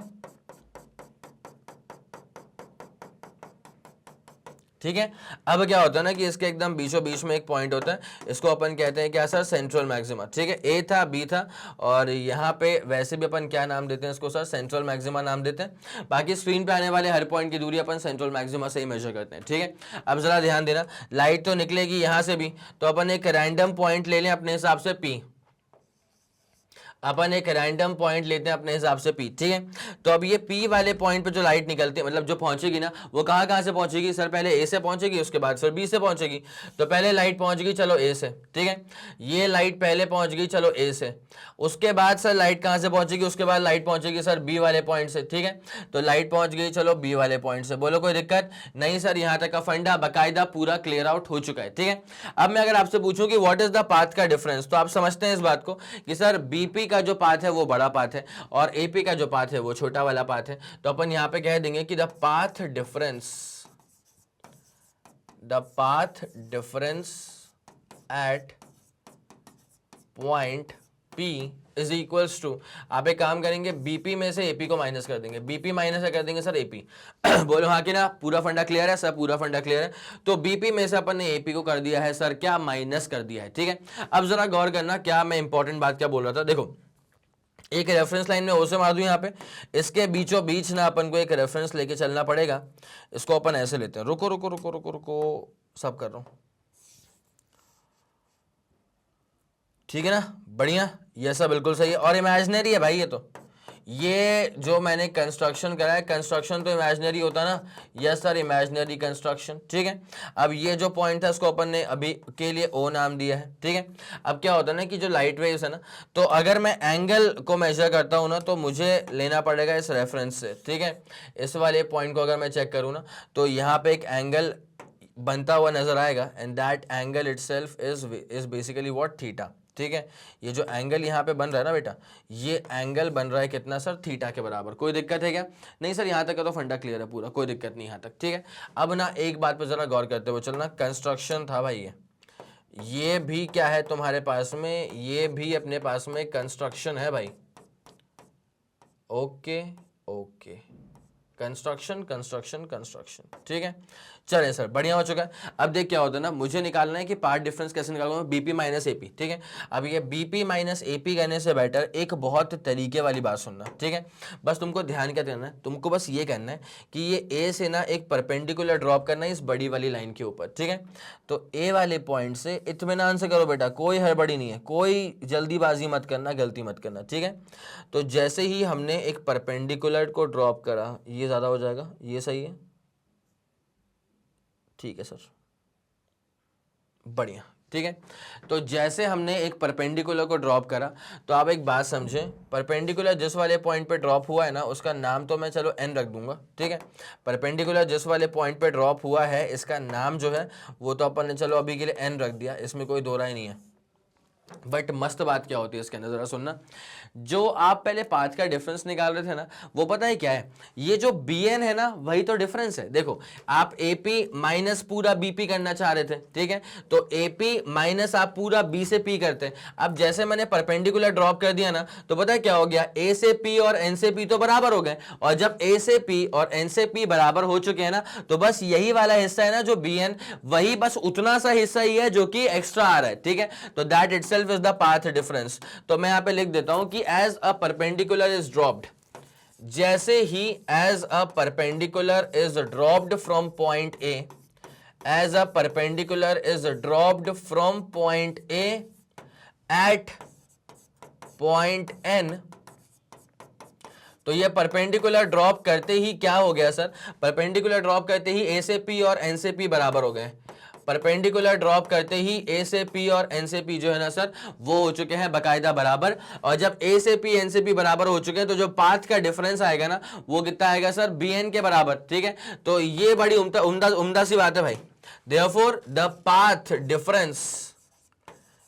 ठीक है। अब क्या होता है ना कि इसके एकदम बीचों बीच में एक पॉइंट होता है, इसको अपन कहते हैं क्या सर? सेंट्रल मैक्सिमा, ठीक है। ए था, बी था, और यहाँ पे वैसे भी अपन क्या नाम देते हैं इसको सर? सेंट्रल मैक्सिमा नाम देते हैं। बाकी स्क्रीन पे आने वाले हर पॉइंट की दूरी अपन सेंट्रल मैक्सिमा से ही मेजर करते हैं, ठीक है। अब जरा ध्यान देना, लाइट तो निकलेगी यहाँ से भी, तो अपन एक रैंडम पॉइंट ले लें अपने हिसाब से पी, अपन एक रैंडम पॉइंट लेते हैं अपने हिसाब से पी, ठीक है। तो अब ये पी वाले पॉइंट पे जो लाइट निकलती है, मतलब जो पहुंचेगी ना, वो कहाँ कहाँ से पहुंचेगी सर? पहले ए से पहुंचेगी, उसके बाद फिर बी से पहुंचेगी। तो पहले लाइट पहुंच गई, चलो ए से, ठीक है। ये लाइट पहले पहुंच गई, चलो ए से। उसके बाद सर लाइट कहाँ से पहुंचेगी? उसके बाद लाइट पहुंचेगी सर बी वाले पॉइंट से, ठीक है। तो लाइट पहुंच गई, चलो बी वाले पॉइंट से। बोलो कोई दिक्कत नहीं सर? यहाँ तक का फंडा बाकायदा पूरा क्लियर आउट हो चुका है, ठीक है। अब मैं अगर आपसे पूछूं कि व्हाट इज द पाथ का डिफरेंस, तो आप समझते हैं इस बात को कि सर बीपी का जो पाथ है वो बड़ा पाथ है और एपी का जो पाथ है वो छोटा वाला पाथ है। तो अपन यहां पे कह देंगे कि the path difference at point P is equals to, आप एक काम करेंगे, बीपी में से एपी को माइनस कर देंगे, बीपी माइनस कर देंगे सर एपी। बोलो हाँ कि ना? पूरा फंडा क्लियर है सर? पूरा फंडा क्लियर है। तो बीपी में से अपन ने एपी को कर दिया है सर क्या? माइनस कर दिया है, ठीक है। अब जरा गौर करना, क्या मैं इंपॉर्टेंट बात क्या बोल रहा था। देखो, एक रेफरेंस लाइन में ओ से मार दूं यहाँ पे, इसके बीचों बीच ना अपन को एक रेफरेंस लेके चलना पड़ेगा। इसको अपन ऐसे लेते हैं, रुको रुको रुको रुको रुको, सब कर रहा हूं, ठीक है ना? बढ़िया, ये सब बिल्कुल सही है। और इमेजिनरी है भाई ये तो, ये जो मैंने कंस्ट्रक्शन करा है, कंस्ट्रक्शन तो इमेजिनरी होता ना? यस सर, इमेजिनरी कंस्ट्रक्शन, ठीक है। अब ये जो पॉइंट था इसको अपन ने अभी के लिए ओ नाम दिया है, ठीक है। अब क्या होता है ना कि जो लाइट वेव्स है ना, तो अगर मैं एंगल को मेजर करता हूँ ना, तो मुझे लेना पड़ेगा इस रेफरेंस से, ठीक है। इस वाले पॉइंट को अगर मैं चेक करूँ ना, तो यहाँ पे एक एंगल बनता हुआ नजर आएगा, and that angle itself is basically what? Theta, ठीक है। ये जो एंगल यहाँ पे बन रहा है ना बेटा, ये एंगल बन रहा है कितना सर, थीटा के बराबर। कोई दिक्कत है क्या? नहीं सर, यहाँ तक का तो फंडा क्लियर है पूरा, कोई दिक्कत नहीं यहाँ तक, ठीक है। अब ना एक बात पे जरा गौर करते हुए चलना, कंस्ट्रक्शन था भाई ये भी क्या है तुम्हारे पास में, ये भी अपने पास में कंस्ट्रक्शन है भाई। Okay okay, construction construction construction, ठीक है। चलिए सर, बढ़िया हो चुका है। अब देख क्या होता है ना, मुझे निकालना है कि पार्ट डिफरेंस कैसे निकालूंगा, बीपी माइनस एपी, ठीक है। अब ये बीपी माइनस एपी करने से बेटर एक बहुत तरीके वाली बात सुनना, ठीक है। बस तुमको ध्यान क्या देना है, तुमको बस ये करना है कि ये ए से ना एक परपेंडिकुलर ड्रॉप करना है इस बड़ी वाली लाइन के ऊपर, ठीक है। तो ए वाले पॉइंट से इत्मीनान से करो बेटा, कोई हड़बड़ी नहीं है, कोई जल्दीबाजी मत करना, गलती मत करना, ठीक है। तो जैसे ही हमने एक परपेंडिकुलर को ड्रॉप करा, ये ज़्यादा हो जाएगा, ये सही है, ठीक है सर, बढ़िया, ठीक है। तो जैसे हमने एक परपेंडिकुलर को ड्रॉप करा, तो आप एक बात समझें, परपेंडिकुलर जिस वाले पॉइंट पे ड्रॉप हुआ है ना, उसका नाम तो मैं चलो एन रख दूंगा, ठीक है। परपेंडिकुलर जिस वाले पॉइंट पे ड्रॉप हुआ है, इसका नाम जो है वो तो अपन ने चलो अभी के लिए एन रख दिया, इसमें कोई दो राय नहीं है। बट मस्त बात क्या होती है इसके अंदर, जरा सुनना। जो आप पहले पाथ का डिफरेंस निकाल रहे थे ना, वो पता है क्या है, ये जो बी एन है ना, वही तो डिफरेंस है। देखो, आप एपी माइनस पूरा बीपी करना चाह रहे थे, ठीक है, तो एपी माइनस आप पूरा बी से पी करते। अब जैसे मैंने परपेंडिकुलर ड्रॉप कर दिया ना, तो पता है क्या हो गया, ए से पी और एन से पी तो बराबर हो गए, और जब ए से पी और एन से पी बराबर हो चुके हैं ना, तो बस यही वाला हिस्सा है ना जो बी एन, वही बस उतना सा हिस्सा ही है जो कि एक्स्ट्रा आ रहा है, ठीक है। तो that itself is the path difference। तो मैं यहां पे लिख देता हूं कि as a perpendicular is dropped, जैसे ही as a perpendicular is dropped from point A, as a perpendicular is dropped from point A at point N, तो ये परपेंडिकुलर ड्रॉप करते ही क्या हो गया सर, परपेंडिकुलर ड्रॉप करते ही ए से पी और एन से पी बराबर हो गए। परपेंडिकुलर ड्रॉप करते ही ए से पी और एन से पी जो है ना सर, वो हो चुके हैं बकायदा बराबर। और जब ए से पी एन से पी बराबर हो चुके हैं, तो जो पाथ का डिफरेंस आएगा ना, वो कितना आएगा सर, बी एन के बराबर, ठीक है। तो ये बड़ी उम्दा सी बात है भाई। देयरफॉर द पाथ डिफरेंस,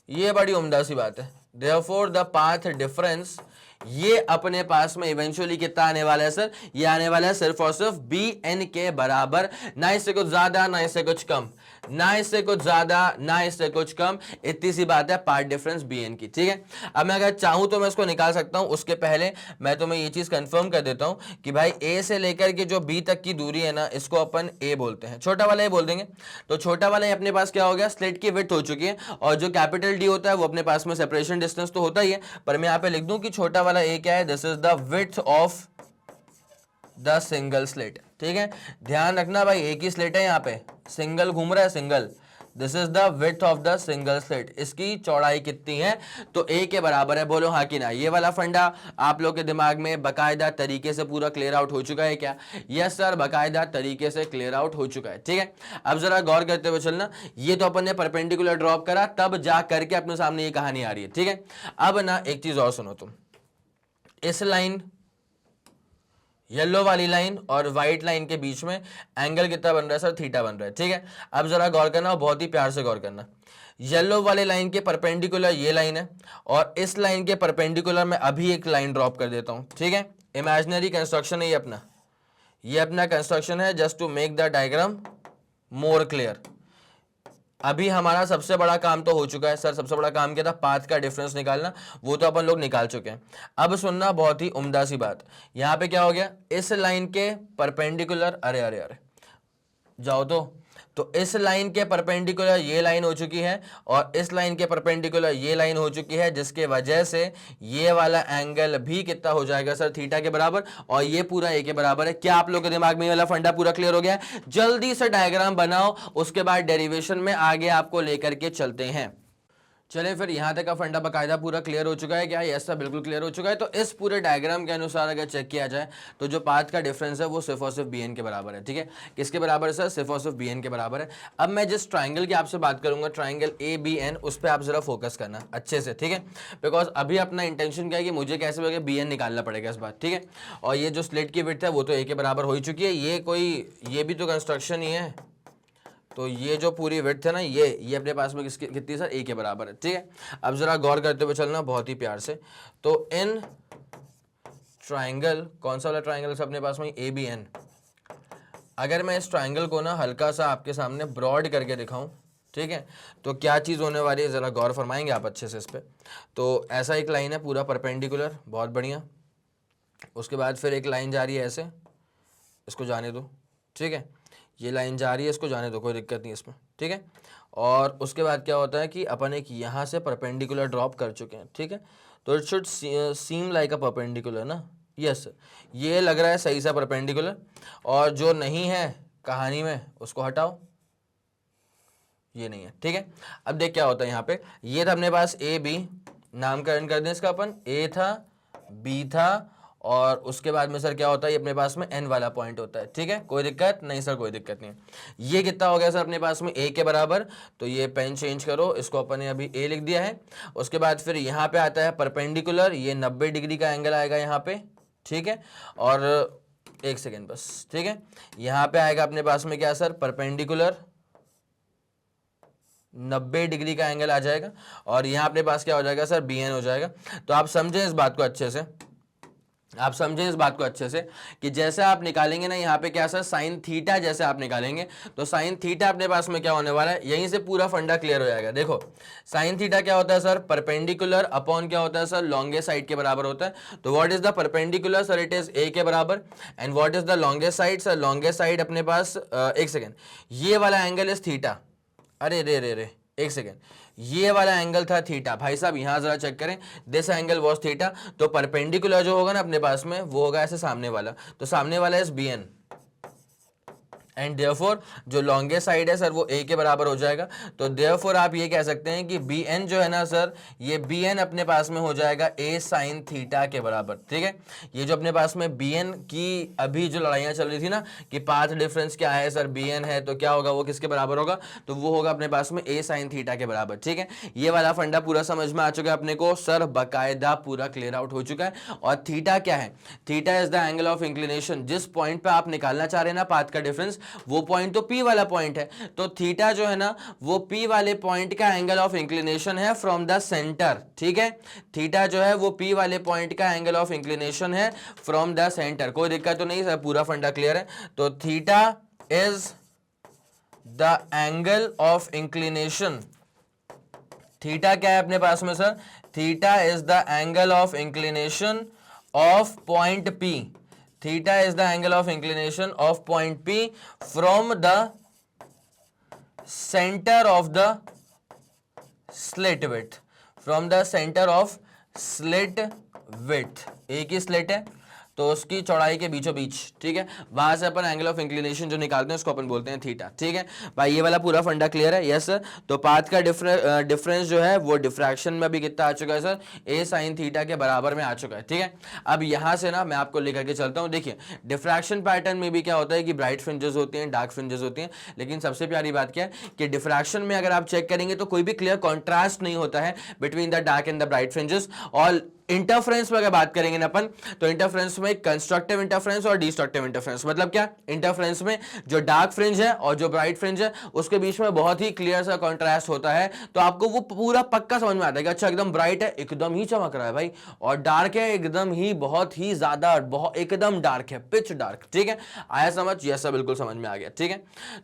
ये बड़ी उम्दा सी बात है। देयरफॉर द पाथ डिफरेंस, ये अपने पास में इवेंचुअली कितना आने वाला है सर, ये आने वाला है सिर्फ और सिर्फ बी एन के बराबर, ना इससे कुछ ज्यादा ना इससे कुछ कम, ना इससे कुछ ज्यादा ना इससे कुछ कम, इतनी सी बात है पार्ट डिफरेंस बी एन की, ठीक है। अब मैं अगर चाहूं तो मैं इसको निकाल सकता हूं, उसके पहले मैं तुम्हें ये चीज कंफर्म कर देता हूं कि भाई ए से लेकर के जो बी तक की दूरी है ना, इसको अपन ए बोलते हैं, छोटा वाला ए बोल देंगे। तो छोटा वाला ए अपने पास क्या हो गया, स्लिट की विड्थ हो चुकी है, और जो कैपिटल डी होता है वो अपने पास में सेपरेशन डिस्टेंस तो होता ही है, पर मैं यहां पे लिख दूं कि छोटा वाला ए क्या है, this is the width of the single slit, ठीक है। ध्यान रखना भाई, एक ही स्लिट है यहाँ पे, सिंगल घूम रहा है, single, this is the width of the single slit. इसकी चौड़ाई कितनी है, तो ए के बराबर है, बोलो हाँ कि ना। ये वाला फंडा आप लोग के दिमाग में बकायदा तरीके से पूरा क्लियर आउट हो चुका है क्या? यस सर, बकायदा तरीके से क्लियर आउट हो चुका है, ठीक है। अब जरा गौर करते हुए चलना, ये तो अपन ने परपेंडिकुलर ड्रॉप करा, तब जा करके अपने सामने ये कहानी आ रही है, ठीक है। अब ना एक चीज और सुनो तुम, इस लाइन, येलो वाली लाइन और व्हाइट लाइन के बीच में एंगल कितना बन रहा है सर, थीटा बन रहा है, ठीक है। अब जरा गौर करना, बहुत ही प्यार से गौर करना। येलो वाले लाइन के परपेंडिकुलर ये लाइन है, और इस लाइन के परपेंडिकुलर मैं अभी एक लाइन ड्रॉप कर देता हूं, ठीक है। इमेजिनरी कंस्ट्रक्शन है ये अपना कंस्ट्रक्शन है, just to make the diagram more clear. अभी हमारा सबसे बड़ा काम तो हो चुका है सर, सबसे बड़ा काम क्या था, पाथ का डिफरेंस निकालना, वो तो अपन लोग निकाल चुके हैं। अब सुनना बहुत ही उम्दा सी बात, यहां पे क्या हो गया, इस लाइन के परपेंडिकुलर, अरे अरे अरे जाओ तो इस लाइन के परपेंडिकुलर ये लाइन हो चुकी है, और इस लाइन के परपेंडिकुलर ये लाइन हो चुकी है, जिसके वजह से ये वाला एंगल भी कितना हो जाएगा सर, थीटा के बराबर, और ये पूरा ए के बराबर है। क्या आप लोगों के दिमाग में ये वाला फंडा पूरा क्लियर हो गया है? जल्दी से डायग्राम बनाओ, उसके बाद डेरिवेशन में आगे आपको लेकर के चलते हैं। चलें फिर, यहाँ तक का फंडा बकायदा पूरा क्लियर हो चुका है क्या? यस सर, बिल्कुल क्लियर हो चुका है। तो इस पूरे डायग्राम के अनुसार अगर चेक किया जाए, तो जो पाथ का डिफरेंस है वो सिर्फ और सिर्फ बी एन के बराबर है, ठीक है। किसके बराबर है सर? सिर्फ और सिर्फ बी एन के बराबर है। अब मैं जिस ट्राइंगल की आपसे बात करूंगा, ट्राइंगल ए बी एन, उस पर आप जरा फोकस करना अच्छे से, ठीक है। बिकॉज अभी अपना इंटेंशन क्या है कि मुझे कैसे भी बी एन निकालना पड़ेगा इस बात, ठीक है। और ये जो स्लिट की विड्थ है वो तो ए के बराबर हो ही चुकी है, ये भी तो कंस्ट्रक्शन ही है, तो ये जो पूरी विड्थ है ना, ये अपने पास में कितनी सर, ए के बराबर है। ठीक है, अब जरा गौर करते हुए चलना बहुत ही प्यार से। तो इन ट्राइंगल, कौन सा वाला ट्राइंगल है अपने पास में, ए बी एन। अगर मैं इस ट्राइंगल को ना हल्का सा आपके सामने ब्रॉड करके दिखाऊं, ठीक है, तो क्या चीज़ होने वाली है, ज़रा गौर फरमाएंगे आप अच्छे से इस पर। तो ऐसा एक लाइन है पूरा परपेंडिकुलर, बहुत बढ़िया। उसके बाद फिर एक लाइन जा रही है ऐसे, इसको जाने दो, ठीक है, ये लाइन जा रही है, इसको जाने दो, कोई दिक्कत नहीं इसमें, ठीक है। और उसके बाद क्या होता है कि अपन एक यहाँ से परपेंडिकुलर ड्रॉप कर चुके हैं, ठीक है। तो it should seem like a perpendicular ना, यस, ये लग रहा है सही सा परपेंडिकुलर। और जो नहीं है कहानी में उसको हटाओ, ये नहीं है, ठीक है। अब देख क्या होता है यहाँ पे, ये था अपने पास ए बी, नामकरण कर दें इसका अपन, ए था, बी था, और उसके बाद में सर क्या होता है, ये अपने पास में एन वाला पॉइंट होता है, ठीक है। कोई दिक्कत नहीं सर, कोई दिक्कत नहीं। ये कितना हो गया सर अपने पास में, ए के बराबर। तो ये पेन चेंज करो, इसको अपन ने अभी ए लिख दिया है। उसके बाद फिर यहाँ पे आता है परपेंडिकुलर, ये 90 डिग्री का एंगल आएगा यहाँ पे, ठीक है। और एक सेकेंड बस, ठीक है, यहाँ पे आएगा अपने पास में क्या सर, परपेंडिकुलर 90 डिग्री का एंगल आ जाएगा। और यहाँ अपने पास क्या हो जाएगा सर, बी एन हो जाएगा। तो आप समझें इस बात को अच्छे से, आप समझें इस बात को अच्छे से कि जैसे आप निकालेंगे ना यहाँ पे क्या सर, साइन थीटा जैसे आप निकालेंगे, तो साइन थीटा अपने पास में क्या होने वाला है, यहीं से पूरा फंडा क्लियर हो जाएगा। देखो साइन थीटा क्या होता है सर, परपेंडिकुलर अपॉन क्या होता है सर, लॉन्गेस्ट साइड के बराबर होता है। तो what is the perpendicular sir, it is a के बराबर। And what is the longest side sir, longest side अपने पास एक सेकेंड, ये वाला एंगल इज थीटा। अरे रे रे रे, एक सेकेंड, ये वाला एंगल था थीटा। भाई साहब यहां जरा चेक करें, दिस एंगल वाज थीटा। तो परपेंडिकुलर जो होगा ना अपने पास में, वो होगा ऐसे सामने वाला, तो सामने वाला is B N. And therefore जो लॉन्गेस्ट साइड है सर वो ए के बराबर हो जाएगा। तो देयरफॉर आप ये कह सकते हैं कि बी एन जो है ना सर, ये बी एन अपने पास में हो जाएगा ए साइन थीटा के बराबर, ठीक है। ये जो अपने पास में बी एन की अभी जो लड़ाइयाँ चल रही थी ना कि पाथ डिफरेंस क्या है सर, बी एन है तो क्या होगा, वो किसके बराबर होगा, तो वो होगा अपने पास में ए साइन थीटा के बराबर, ठीक है। ये वाला फंडा पूरा समझ में आ चुका है अपने को सर, बाकायदा पूरा क्लियर आउट हो चुका है। और थीटा क्या है, theta is the angle of inclination. जिस पॉइंट पे आप निकालना चाह रहे हैं ना पाथ का डिफरेंस, वो पॉइंट तो P वाला पॉइंट है। तो थीटा जो है ना वो P वाले पॉइंट का एंगल ऑफ इंक्लिनेशन है फ्रॉम द सेंटर, ठीक है। थीटा जो है वो P वाले पॉइंट का एंगल ऑफ इंक्लिनेशन है फ्रॉम द सेंटर। कोई दिक्कत तो नहीं सर, पूरा फंडा क्लियर है। तो theta is the angle of inclination, theta क्या है अपने पास में sir, theta is the angle of inclination of point P। Theta is the angle of inclination of point P from the center of the slit width, from the center of slit width। एक ही slit है तो उसकी चौड़ाई के बीचों बीच, ठीक है, वहां से अपन एंगल ऑफ इंक्लिनेशन जो निकालते हैं उसको अपन बोलते हैं थीटा, ठीक है भाई। ये वाला पूरा फंडा क्लियर है, यस सर। तो पाथ का डिफरेंस जो है वो डिफ्रैक्शन में भी कितना आ चुका है सर, ए साइन थीटा के बराबर में आ चुका है, ठीक है। अब यहां से ना मैं आपको लेकर के चलता हूं। देखिए डिफ्रैक्शन पैटर्न में भी क्या होता है कि ब्राइट फ्रिंजेस होती हैं, डार्क फ्रिंजेस होती हैं, लेकिन सबसे प्यारी बात क्या है कि डिफ्रैक्शन में अगर आप चेक करेंगे तो कोई भी क्लियर कॉन्ट्रास्ट नहीं होता है between the dark and the bright fringes. और इंटरफ्रेंस में अगर बात करेंगे ना अपन, तो इंटरफ्रेंस में कंस्ट्रक्टिव इंटरफ्रेंस और डिस्ट्रक्टिव इंटरफ्रेंस। मतलब क्या, इंटरफ्रेंस में जो डार्क फ्रिंज है और जो ब्राइट फ्रिंज है उसके बीच में बहुत ही क्लियर सा कॉन्ट्रास्ट होता है। तो आपको वो पूरा पक्का समझ में आता है कि अच्छा एकदम ब्राइट है, एकदम ही चमक रहा है भाई, और डार्क है एकदम ही बहुत ही ज्यादा, बहुत एकदम डार्क है, पिच डार्क, ठीक है। आया समझ, यस सर, बिल्कुल समझ में आ गया, ठीक है।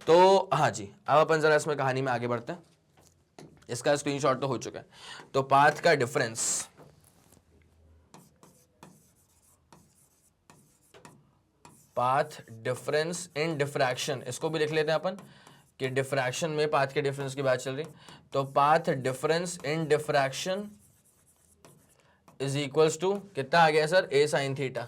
तो हाँ जी, अब अपन जरा इसमें कहानी में आगे बढ़ते हैं। इसका स्क्रीनशॉट तो हो चुका है। तो पाथ का difference, path difference in diffraction, इसको भी लिख लेते हैं अपन कि डिफ्रैक्शन में पाथ के डिफरेंस की बात चल रही। तो path difference in diffraction is equals to कितना आ गया sir, a sine theta.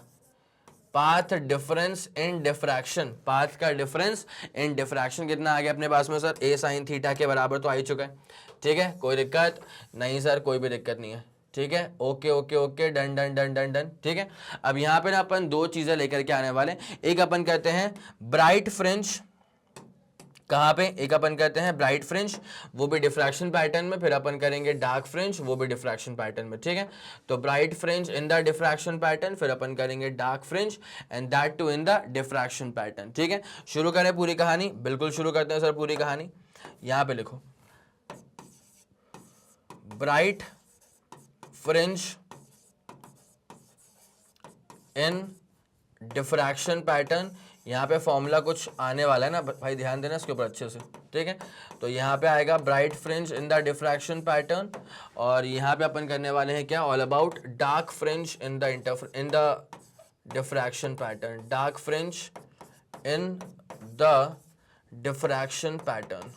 Path difference in diffraction, path का डिफरेंस इन डिफ्रैक्शन कितना आ गया अपने पास में सर, ए साइन थीटा के बराबर तो आ ही चुका है, ठीक है। कोई दिक्कत नहीं सर, कोई भी दिक्कत नहीं है, ठीक है। Okay okay okay, done done done done done, ठीक है। अब यहाँ पे ना अपन दो चीजें लेकर के आने वाले, एक अपन कहते हैं ब्राइट फ्रिंज कहाँ पे, एक अपन कहते हैं ब्राइट फ्रिंज, वो भी डिफ्रैक्शन पैटर्न में, फिर अपन करेंगे डार्क फ्रिंज, वो भी डिफ्रैक्शन पैटर्न में, ठीक है। तो bright fringe in the diffraction pattern, फिर अपन करेंगे dark fringe and that too in the diffraction pattern, ठीक है। शुरू करें पूरी कहानी, बिल्कुल शुरू करते हैं सर पूरी कहानी। यहां पे लिखो ब्राइट फ्रिंज इन डिफ्रैक्शन पैटर्न। यहाँ पे फॉर्मूला कुछ आने वाला है ना भाई, ध्यान देना इसके ऊपर अच्छे से, ठीक है। तो यहाँ पे आएगा bright fringe in the diffraction pattern, और यहाँ पे अपन करने वाले हैं क्या, all about dark fringe in the diffraction pattern, dark fringe in the diffraction pattern,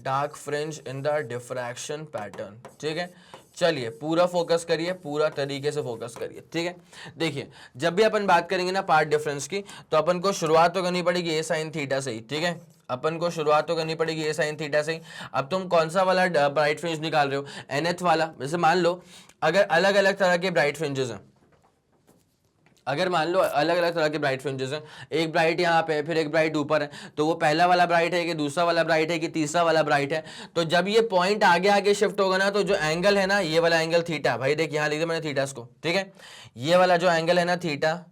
dark fringe in the diffraction pattern, ठीक है। चलिए पूरा फोकस करिए, पूरा तरीके से फोकस करिए, ठीक है। देखिए जब भी अपन बात करेंगे ना पार्ट डिफरेंस की, तो अपन को शुरुआत तो करनी पड़ेगी ए साइन थीटा से ही, ठीक है। अपन को शुरुआत तो करनी पड़ेगी ए साइन थीटा से ही। अब तुम कौन सा वाला ब्राइट फ्रिंज निकाल रहे हो, nth वाला। जैसे मान लो अगर अलग अलग तरह के ब्राइट फ्रिंजेस हैं, अगर मान लो अलग अलग तरह के ब्राइट फ्रिंजेस हैं, एक ब्राइट यहाँ पे है, फिर एक ब्राइट ऊपर है, तो वो पहला वाला ब्राइट है कि दूसरा वाला ब्राइट है कि तीसरा वाला ब्राइट है। तो जब ये पॉइंट आगे आगे शिफ्ट होगा ना, तो जो एंगल है ना, ये वाला एंगल थीटा, भाई देख यहाँ लिख दिया मैंने थीटा इसको, ठीक है। ये वाला जो एंगल है ना थीटा,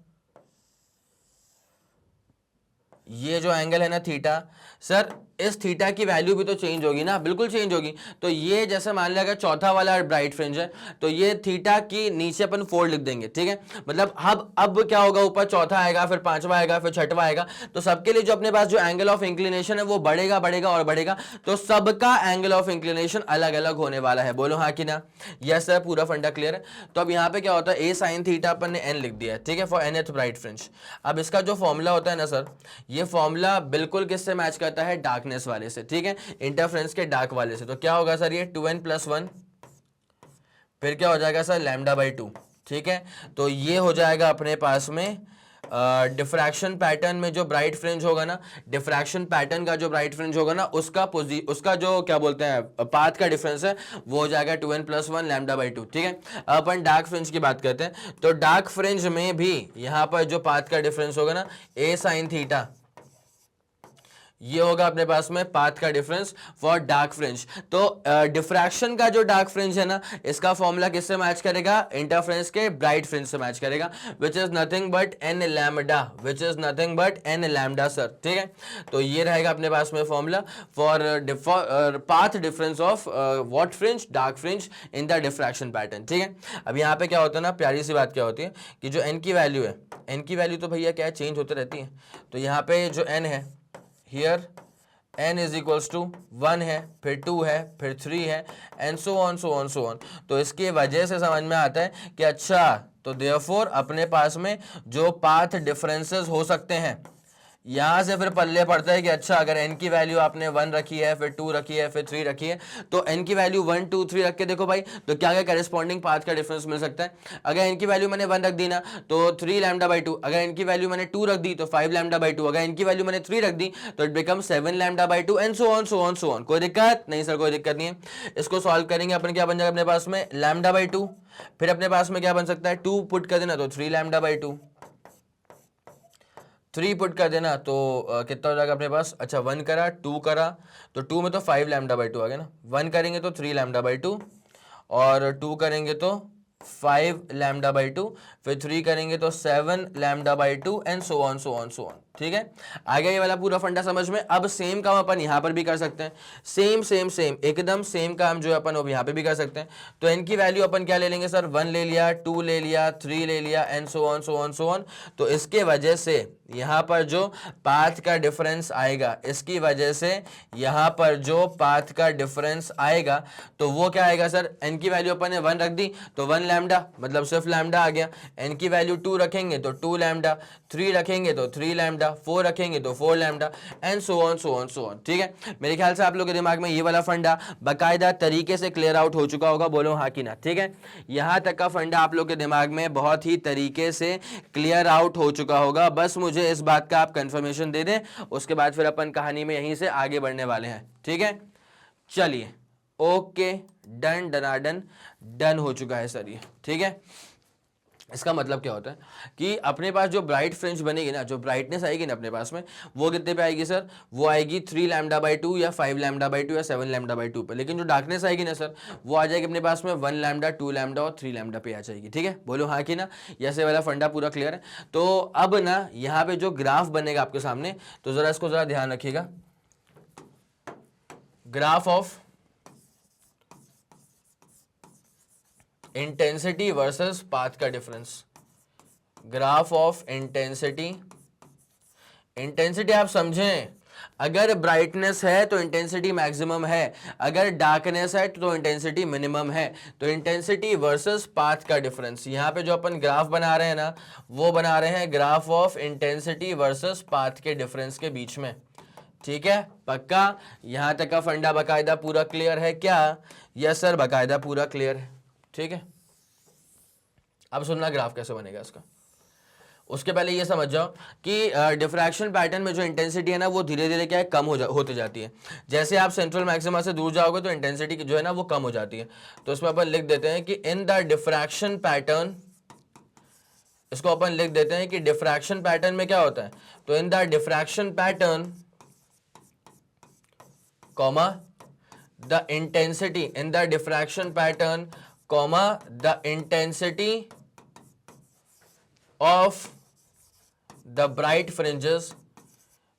ये जो एंगल है ना थीटा, सर इस थीटा की वैल्यू भी तो चेंज होगी ना, बिल्कुल चेंज होगी। तो ये जैसे मान लिया अगर चौथा वाला ब्राइट फ्रिंज है, तो ये थीटा की नीचे अपन 4 लिख देंगे, ठीक है। मतलब अब क्या होगा, ऊपर चौथा आएगा, फिर पांचवा आएगा, फिर छठवा आएगा। तो सबके लिए जो अपने पास जो एंगल ऑफ इंक्लिनेशन है वो बढ़ेगा बढ़ेगा और बढ़ेगा। तो सबका एंगल ऑफ इंक्लिनेशन अलग अलग होने वाला है, बोलो हाँ कि ना। यस सर, पूरा फंडा क्लियर है। तो अब यहाँ पे क्या होता है, ए साइन थीटा अपन ने एन लिख दिया है, ठीक है, फॉर nth ब्राइट फ्रिंज। अब इसका जो फॉर्मूला होता है ना सर, ये फॉर्मूला बिल्कुल किससे मैच करता है, डार्कनेस वाले से, ठीक है, इंटरफेरेंस के डार्क वाले से। तो क्या होगा सर, ये 2n+1, फिर क्या हो जाएगा सर, λ/2, ठीक है। तो ये हो जाएगा अपने पास में डिफ्रैक्शन पैटर्न में जो ब्राइट फ्रिंज होगा ना, डिफ्रैक्शन पैटर्न का जो ब्राइट फ्रिंज होगा ना, उसका जो क्या बोलते हैं पाथ का डिफरेंस है, वो हो जाएगा 2n+1 λ/2, ठीक है। अपन डार्क फ्रिंज की बात करते हैं, तो डार्क फ्रिंज में भी यहां पर जो पाथ का डिफरेंस होगा ना, ए साइन थीटा, ये होगा अपने पास में पाथ का डिफरेंस फॉर डार्क फ्रिंज। तो डिफ्रैक्शन का जो डार्क फ्रिंज है ना, इसका फॉर्मूला किससे मैच करेगा, इंटरफेरेंस के ब्राइट फ्रिंज से मैच करेगा, which is nothing but n lambda, which is nothing but n lambda sir, ठीक है। तो ये रहेगा अपने पास में formula for path difference of what fringe, dark fringe in the diffraction pattern, ठीक है। अब यहाँ पे क्या होता है ना, प्यारी सी बात क्या होती है कि जो n की वैल्यू है, n की वैल्यू तो भैया क्या है, चेंज होती रहती है। तो यहाँ पे जो n है, here n is equals to 1 है, फिर 2 है, फिर 3 है, and so on so on so on. तो इसकी वजह से समझ में आता है कि अच्छा, तो देयरफॉर अपने पास में जो पाथ डिफरेंसेस हो सकते हैं, यहां से फिर पल्ले पड़ता है कि अच्छा अगर n की वैल्यू आपने 1 रखी है, फिर 2 रखी है, फिर 3 रखी है, तो n की वैल्यू 1 2 3 रख के देखो भाई, तो क्या क्या करेस्पॉन्डिंग पाथ का डिफरेंस मिल सकता है। अगर n की वैल्यू मैंने 1 रख दी ना, तो 3 λ/2, अगर n की वैल्यू मैंने 2 रख दी तो 5 λ/2, अगर n की वैल्यू मैंने 3 रख दी तो it become 7 λ/2 and so on so on so on. कोई दिक्कत नहीं सर, कोई दिक्कत नहीं है। इसको सॉल्व करेंगे अपन, क्या बन जाएगा अपने पास में λ/2, फिर अपने पास में क्या बन सकता है, 2 पुट कर देना तो 3 λ/2, 3 पुट कर देना तो कितना हो जाएगा अपने पास, अच्छा 1 करा 2 करा, तो 2 में तो 5 λ/2 आ गया ना, 1 करेंगे तो 3 λ/2, और 2 करेंगे तो 5 λ/2, फिर 3 करेंगे तो 7 λ/2 and so on so on so on, ठीक है। आ गया ये वाला पूरा फंडा समझ में। अब सेम काम अपन यहाँ पर भी कर सकते हैं, सेम सेम सेम एकदम सेम काम जो अपन अब यहाँ पे भी कर सकते हैं। तो n की वैल्यू अपन क्या ले लेंगे सर, 1 ले लिया, 2 ले लिया, 3 ले लिया, and so on so on so on. तो इसके वजह से यहाँ पर जो पाथ का डिफरेंस आएगा, इसकी वजह से यहाँ पर जो पाथ का डिफरेंस आएगा, तो वो क्या आएगा सर, n की वैल्यू अपन ने 1 रख दी तो 1 लैम्डा, मतलब सिर्फ लैम्डा आ गया। n की वैल्यू 2 रखेंगे तो 2 लैम्डा, 3 रखेंगे तो 3 लैम्डा, 4 रखेंगे तो 4 lambda, and so on so on so on, ठीक है। मेरे ख्याल से आप लोगों के दिमाग में ये वाला फंडा बाकायदा तरीके से क्लियर आउट हो चुका होगा, बोलो हाँ कि ना, ठीक है। यहाँ तक का फंडा आप लोग के दिमाग में बहुत ही तरीके से क्लियर आउट हो चुका होगा। बस मुझे इस बात का आप कंफर्मेशन दे दें, उसके बाद फिर अपन कहानी में यहीं से आगे बढ़ने वाले हैं, ठीक है। चलिए ओके, डन डनाडन, डन हो चुका है सर ये, ठीक है। इसका मतलब क्या होता है कि अपने पास जो ब्राइट फ्रिंज बनेगी ना, जो ब्राइटनेस आएगी ना अपने पास में, वो कितने पे आएगी सर? वो आएगी 3 लैम्डा बाई 2 या 5 लैम्डा बाई 2 या 7 लैम्डा बाई 2 पे। लेकिन जो डार्कनेस आएगी ना सर, वो आ जाएगी अपने पास में 1 लैम्डा, 2 लैम्डा और 3 लैम्डा पे आ जाएगी। ठीक है, बोलो हाँ कि ना? ऐसे वाला फंडा पूरा क्लियर है? तो अब ना यहाँ पे जो ग्राफ बनेगा आपके सामने, तो जरा इसको जरा ध्यान रखिएगा। Graph of intensity versus path का difference. Graph of intensity, intensity आप समझें, अगर ब्राइटनेस है तो इंटेंसिटी मैक्सिमम है, अगर डार्कनेस है तो इंटेंसिटी मिनिमम है। तो इंटेंसिटी वर्सेस पाथ का डिफरेंस, यहां पे जो अपन ग्राफ बना रहे हैं ना, वो बना रहे हैं graph of intensity versus path के डिफरेंस के बीच में। ठीक है, पक्का? यहां तक का फंडा बकायदा पूरा क्लियर है क्या? यस सर, बकायदा पूरा क्लियर है। ठीक है, अब सुनना ग्राफ कैसे बनेगा इसका। उसके पहले ये समझ जाओ कि डिफ्रैक्शन पैटर्न में जो इंटेंसिटी है ना, वो धीरे धीरे क्या है, कम होते जाती है। जैसे आप सेंट्रल मैक्सिमा से दूर जाओगे तो इंटेंसिटी जो है ना वो कम हो जाती है। तो इसमें अपन लिख देते हैं कि इन द डिफ्रैक्शन पैटर्न, इसको अपन लिख देते हैं कि डिफ्रैक्शन पैटर्न में क्या होता है, तो इन the diffraction pattern comma the intensity, in the diffraction pattern comma the intensity of the bright fringes,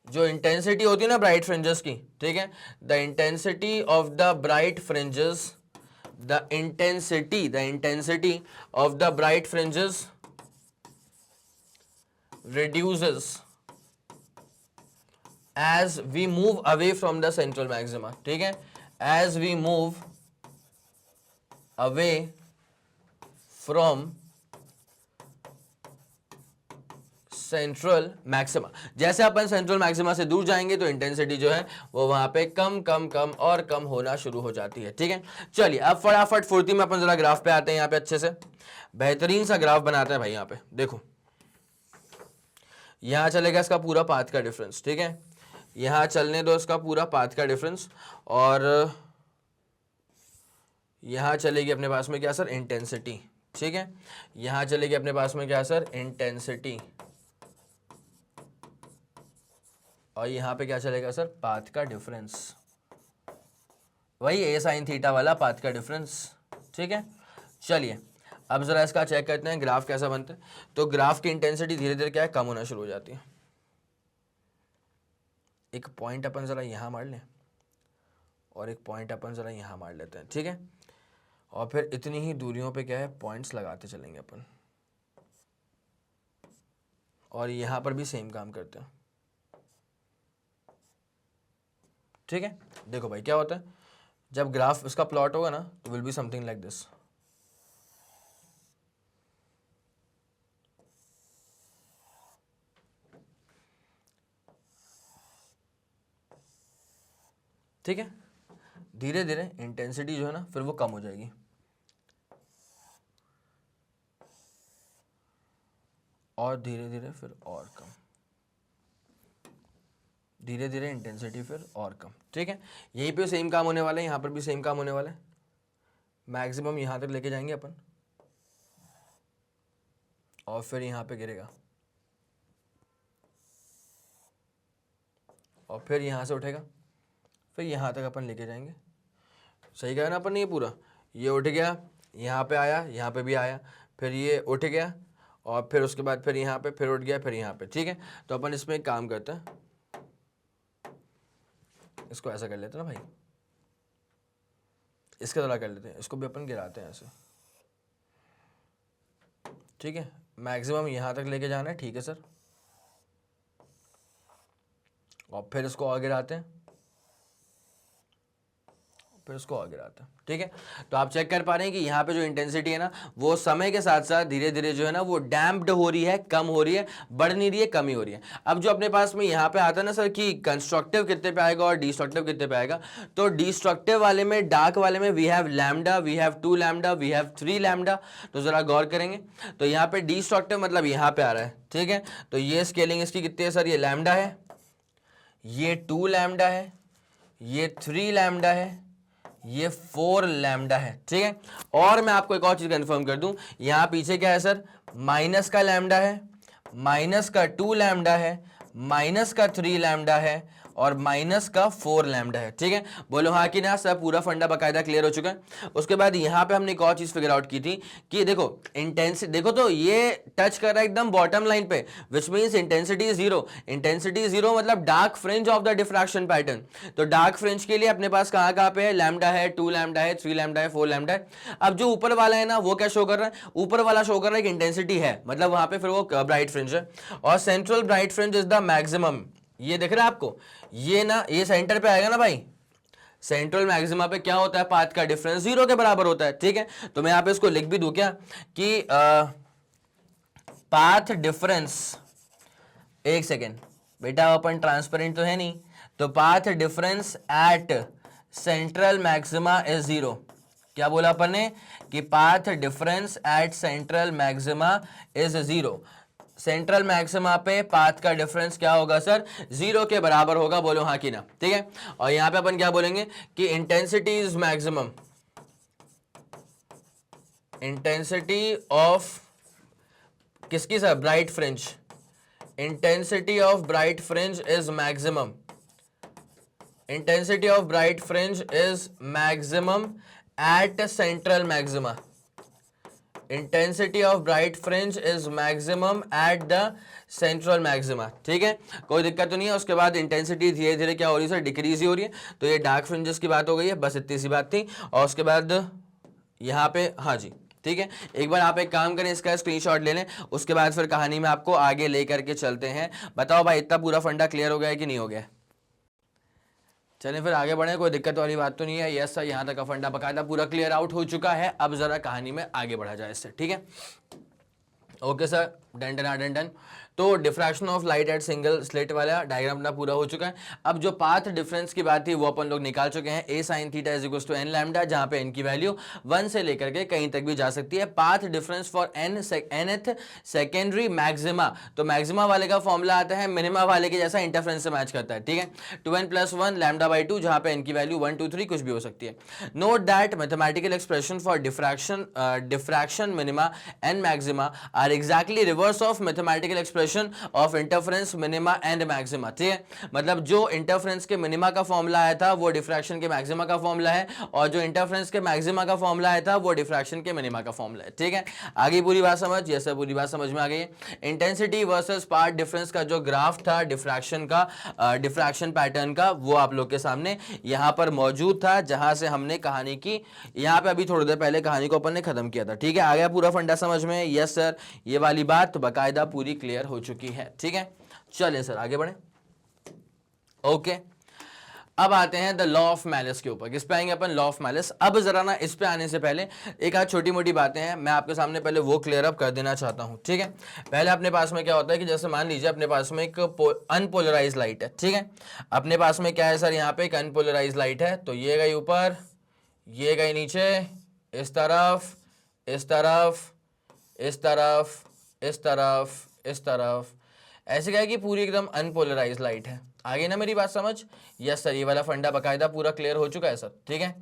जो इंटेंसिटी होती है ना ब्राइट फ्रिंजेस की, ठीक है, the intensity of the bright fringes, the intensity of the bright fringes reduces as we move away from the central maxima। ठीक है, as we move away from central maxima, जैसे अपन central maxima से दूर जाएंगे तो इंटेंसिटी जो है वो वहां पे कम कम कम और कम होना शुरू हो जाती है। ठीक है, चलिए अब फटाफट फुर्ती में अपन जरा ग्राफ पे आते हैं। यहाँ पे अच्छे से बेहतरीन सा ग्राफ बनाते हैं भाई। यहाँ पे देखो, यहां चलेगा इसका पूरा पाथ का डिफरेंस। ठीक है, यहां चलने दो इसका पूरा पाथ का डिफरेंस, और यहां चलेगी अपने पास में क्या सर, इंटेंसिटी। ठीक है, यहां चलेगी अपने पास में क्या सर, इंटेंसिटी, और यहां पे क्या चलेगा सर, पाथ का डिफरेंस, वही ए साइन थीटा वाला पाथ का डिफरेंस। ठीक है, चलिए अब जरा इसका चेक करते हैं ग्राफ कैसा बनता है। तो ग्राफ की इंटेंसिटी धीरे धीरे क्या है, कम होना शुरू हो जाती है। एक पॉइंट अपन जरा यहां मार लें और एक पॉइंट अपन जरा यहां मार लेते हैं। ठीक है, और फिर इतनी ही दूरियों पे क्या है, पॉइंट्स लगाते चलेंगे अपन, और यहां पर भी सेम काम करते हैं। ठीक है, देखो भाई क्या होता है, जब ग्राफ इसका प्लॉट होगा ना तो will be something like this. ठीक है, धीरे धीरे इंटेंसिटी जो है ना फिर वो कम हो जाएगी, और धीरे धीरे फिर और कम, धीरे धीरे इंटेंसिटी फिर और कम। ठीक है, यहीं पे सेम काम होने वाला है, यहां पर भी सेम काम होने वाला है। मैक्सिमम यहां तक लेके जाएंगे अपन, और फिर यहां पे गिरेगा, और फिर यहां से उठेगा, फिर यहां तक अपन लेके जाएंगे। सही कहा ना अपन ने, ये पूरा ये उठ गया, यहाँ पे आया, यहाँ पे भी आया, फिर ये उठ गया, और फिर उसके बाद फिर यहाँ पे फिर उठ गया, फिर यहाँ पे। ठीक है, तो अपन इसमें एक काम करते हैं, इसको ऐसा कर लेते हैं ना भाई, इसके तरह कर लेते हैं, इसको भी अपन गिराते हैं ऐसे। ठीक है, मैक्सिमम यहाँ तक लेके जाना है। ठीक है सर, और फिर इसको और गिराते हैं, फिर उसको आगे आता है। ठीक है, तो आप चेक कर पा रहे हैं कि यहाँ पे जो इंटेंसिटी है ना वो समय के साथ साथ धीरे धीरे जो है ना वो डैम्प्ड हो रही है, कम हो रही है, बढ़ नहीं रही है, कमी हो रही है। अब जो अपने पास में यहाँ पे आता है ना सर कि कंस्ट्रक्टिव कितने पे आएगा और डिस्ट्रक्टिव कितने पे आएगा, तो डिस्ट्रक्टिव वाले में, डार्क वाले में we have lambda, we have 2 lambda, we have 3 lambda. तो जरा गौर करेंगे, तो यहाँ पे डिस्ट्रक्टिव मतलब यहाँ पे आ रहा है। ठीक है, तो ये स्केलिंग इसकी कितनी है सर, ये लैम्डा है, ये 2 लैम्डा है, ये 3 लैम्डा है, ये 4 लैम्डा है। ठीक है, और मैं आपको एक और चीज कंफर्म कर दूं, यहां पीछे क्या है सर, माइनस का लैम्डा है, माइनस का 2 लैम्डा है, माइनस का 3 लैम्डा है और माइनस का 4 लैम्डा है। ठीक है, बोलो हाँ कि ना। सब पूरा फंडा बकायदा क्लियर हो चुका है। उसके बाद यहाँ पे हमने एक और चीज फिगर आउट की थी कि देखो इंटेंसिटी, देखो तो ये टच कर रहा है एकदम बॉटम लाइन पे, which means intensity zero. Intensity zero मतलब dark fringe of the diffraction pattern. तो डार्क फ्रिंज के लिए अपने पास कहाँ पे है, लैम्डा है, 2 लैम्डा है, 3 लैम्डा है, 4 लैम्डा है। अब जो ऊपर वाला है ना वो क्या शो कर रहा है, ऊपर वाला शो कर रहा है कि इंटेंसिटी है, मतलब वहां पे फिर वो ब्राइट फ्रिंज है। और central bright fringe is the maximum. ये दिख रहा है आपको, ये ना ये सेंटर पे आएगा ना भाई। सेंट्रल मैक्सिमा पे क्या होता है, पाथ का डिफरेंस जीरो के बराबर होता है। ठीक है, तो मैं यहां पे इसको लिख भी दूं क्या कि पाथ डिफरेंस, एक सेकेंड बेटा अपन ट्रांसपेरेंट तो है नहीं, तो path difference eight central maxima is zero. क्या बोला अपन ने कि path difference eight central maxima is zero. Central maxima पे पाथ का डिफरेंस क्या होगा सर, जीरो के बराबर होगा। बोलो हाँ कि ना। ठीक है, और यहां पे अपन क्या बोलेंगे कि intensity is maximum, intensity of किसकी sir, bright fringe. Intensity of bright fringe is maximum, intensity of bright fringe is maximum at central maxima. Intensity of bright fringe is maximum at the central maxima. ठीक है, कोई दिक्कत तो नहीं है। उसके बाद इंटेंसिटी धीरे धीरे क्या हो रही है सर, डिक्रीज ही हो रही है। तो ये डार्क फ्रिंजेस की बात हो गई है, बस इतनी सी बात थी। और उसके बाद यहाँ पे हाँ जी ठीक है, एक बार आप एक काम करें, इसका स्क्रीनशॉट ले लें, उसके बाद फिर कहानी में आपको आगे लेकर के चलते हैं। बताओ भाई इतना पूरा फंडा क्लियर हो गया है कि नहीं हो गया। चलें फिर आगे बढ़े, कोई दिक्कत वाली बात तो नहीं है। यस सर, यहाँ तक का फंडा बकायदा पूरा क्लियर आउट हो चुका है। अब जरा कहानी में आगे बढ़ा जाए इससे। ठीक है, okay sir, done done done done. तो diffraction of light at single slit वाला डायग्राम अपना पूरा हो चुका है। अब जो पाथ डिफरेंस की बात थी वो अपन लोग निकाल चुके हैं। A sine theta is equals to N lambda, जहां पे एन की वैल्यू 1 से लेकर के कहीं तक भी जा सकती है। Path difference for nth secondary maxima, तो मैक्सिमा वाले का फॉर्मूला आता है मिनिमा वाले के जैसा, इंटरफ्रेंस से मैच करता है। ठीक है, 2n+1 लैम्डा बाई 2, जहां पे एन की वैल्यू 1 2 3 कुछ भी हो सकती है। Note that mathematical expression for diffraction minima and maxima are exactly reverse of mathematical expression of interference minima and maxima. ठीक है, मतलब जो इंटरफेरेंस के मिनिमा का फॉर्मूला आया था वो डिफ्रैक्शन के मैक्सिमा का फॉर्मूला है, और जो इंटरफेरेंस के मैक्सिमा का फॉर्मूला आया था वो डिफ्रैक्शन के मिनिमा का फॉर्मूला है। ठीक है, आगे पूरी बात समझ, यस सर पूरी बात समझ में आ गई। इंटेंसिटी वर्सेस पाथ डिफरेंस का जो ग्राफ था डिफ्रैक्शन का, डिफ्रैक्शन पैटर्न का, वो आप लोग के सामने यहां पर मौजूद था, जहां से हमने कहानी की, यहां पे अभी थोड़ी देर पहले कहानी को अपन ने खत्म किया था। ठीक है, आ गया पूरा फंडा समझ में। यस सर, ये वाली बात बकायदा पूरी क्लियर हो चुकी है। ठीक है, चलें सर आगे बढ़े। ओके, अब आते हैं द लॉ ऑफ मैलिस के ऊपर। किस पे आएंगे अपन, लॉ ऑफ मैलिस। अब जरा ना इस पे आने से पहले एक आध छोटी मोटी बातें हैं, मैं आपके सामने पहले वो क्लियर अप कर देना चाहता हूं। ठीक है, पहले अपने पास में क्या होता है कि जैसे मान लीजिए अपने पास में एक अनपोलराइज लाइट है। ठीक है, अपने पास में क्या है सर, यहाँ पे एक अनपोलराइज लाइट है, तो ये गई ऊपर, ये गई नीचे, इस तरफ, इस तरफ, इस तरफ, इस तरफ, इस तरफ, ऐसे क्या है कि पूरी एकदम अनपोलराइज लाइट है। आगे ना मेरी बात समझ। यस सर, ये वाला फंडा बकायदा पूरा क्लियर हो चुका है सर। ठीक है,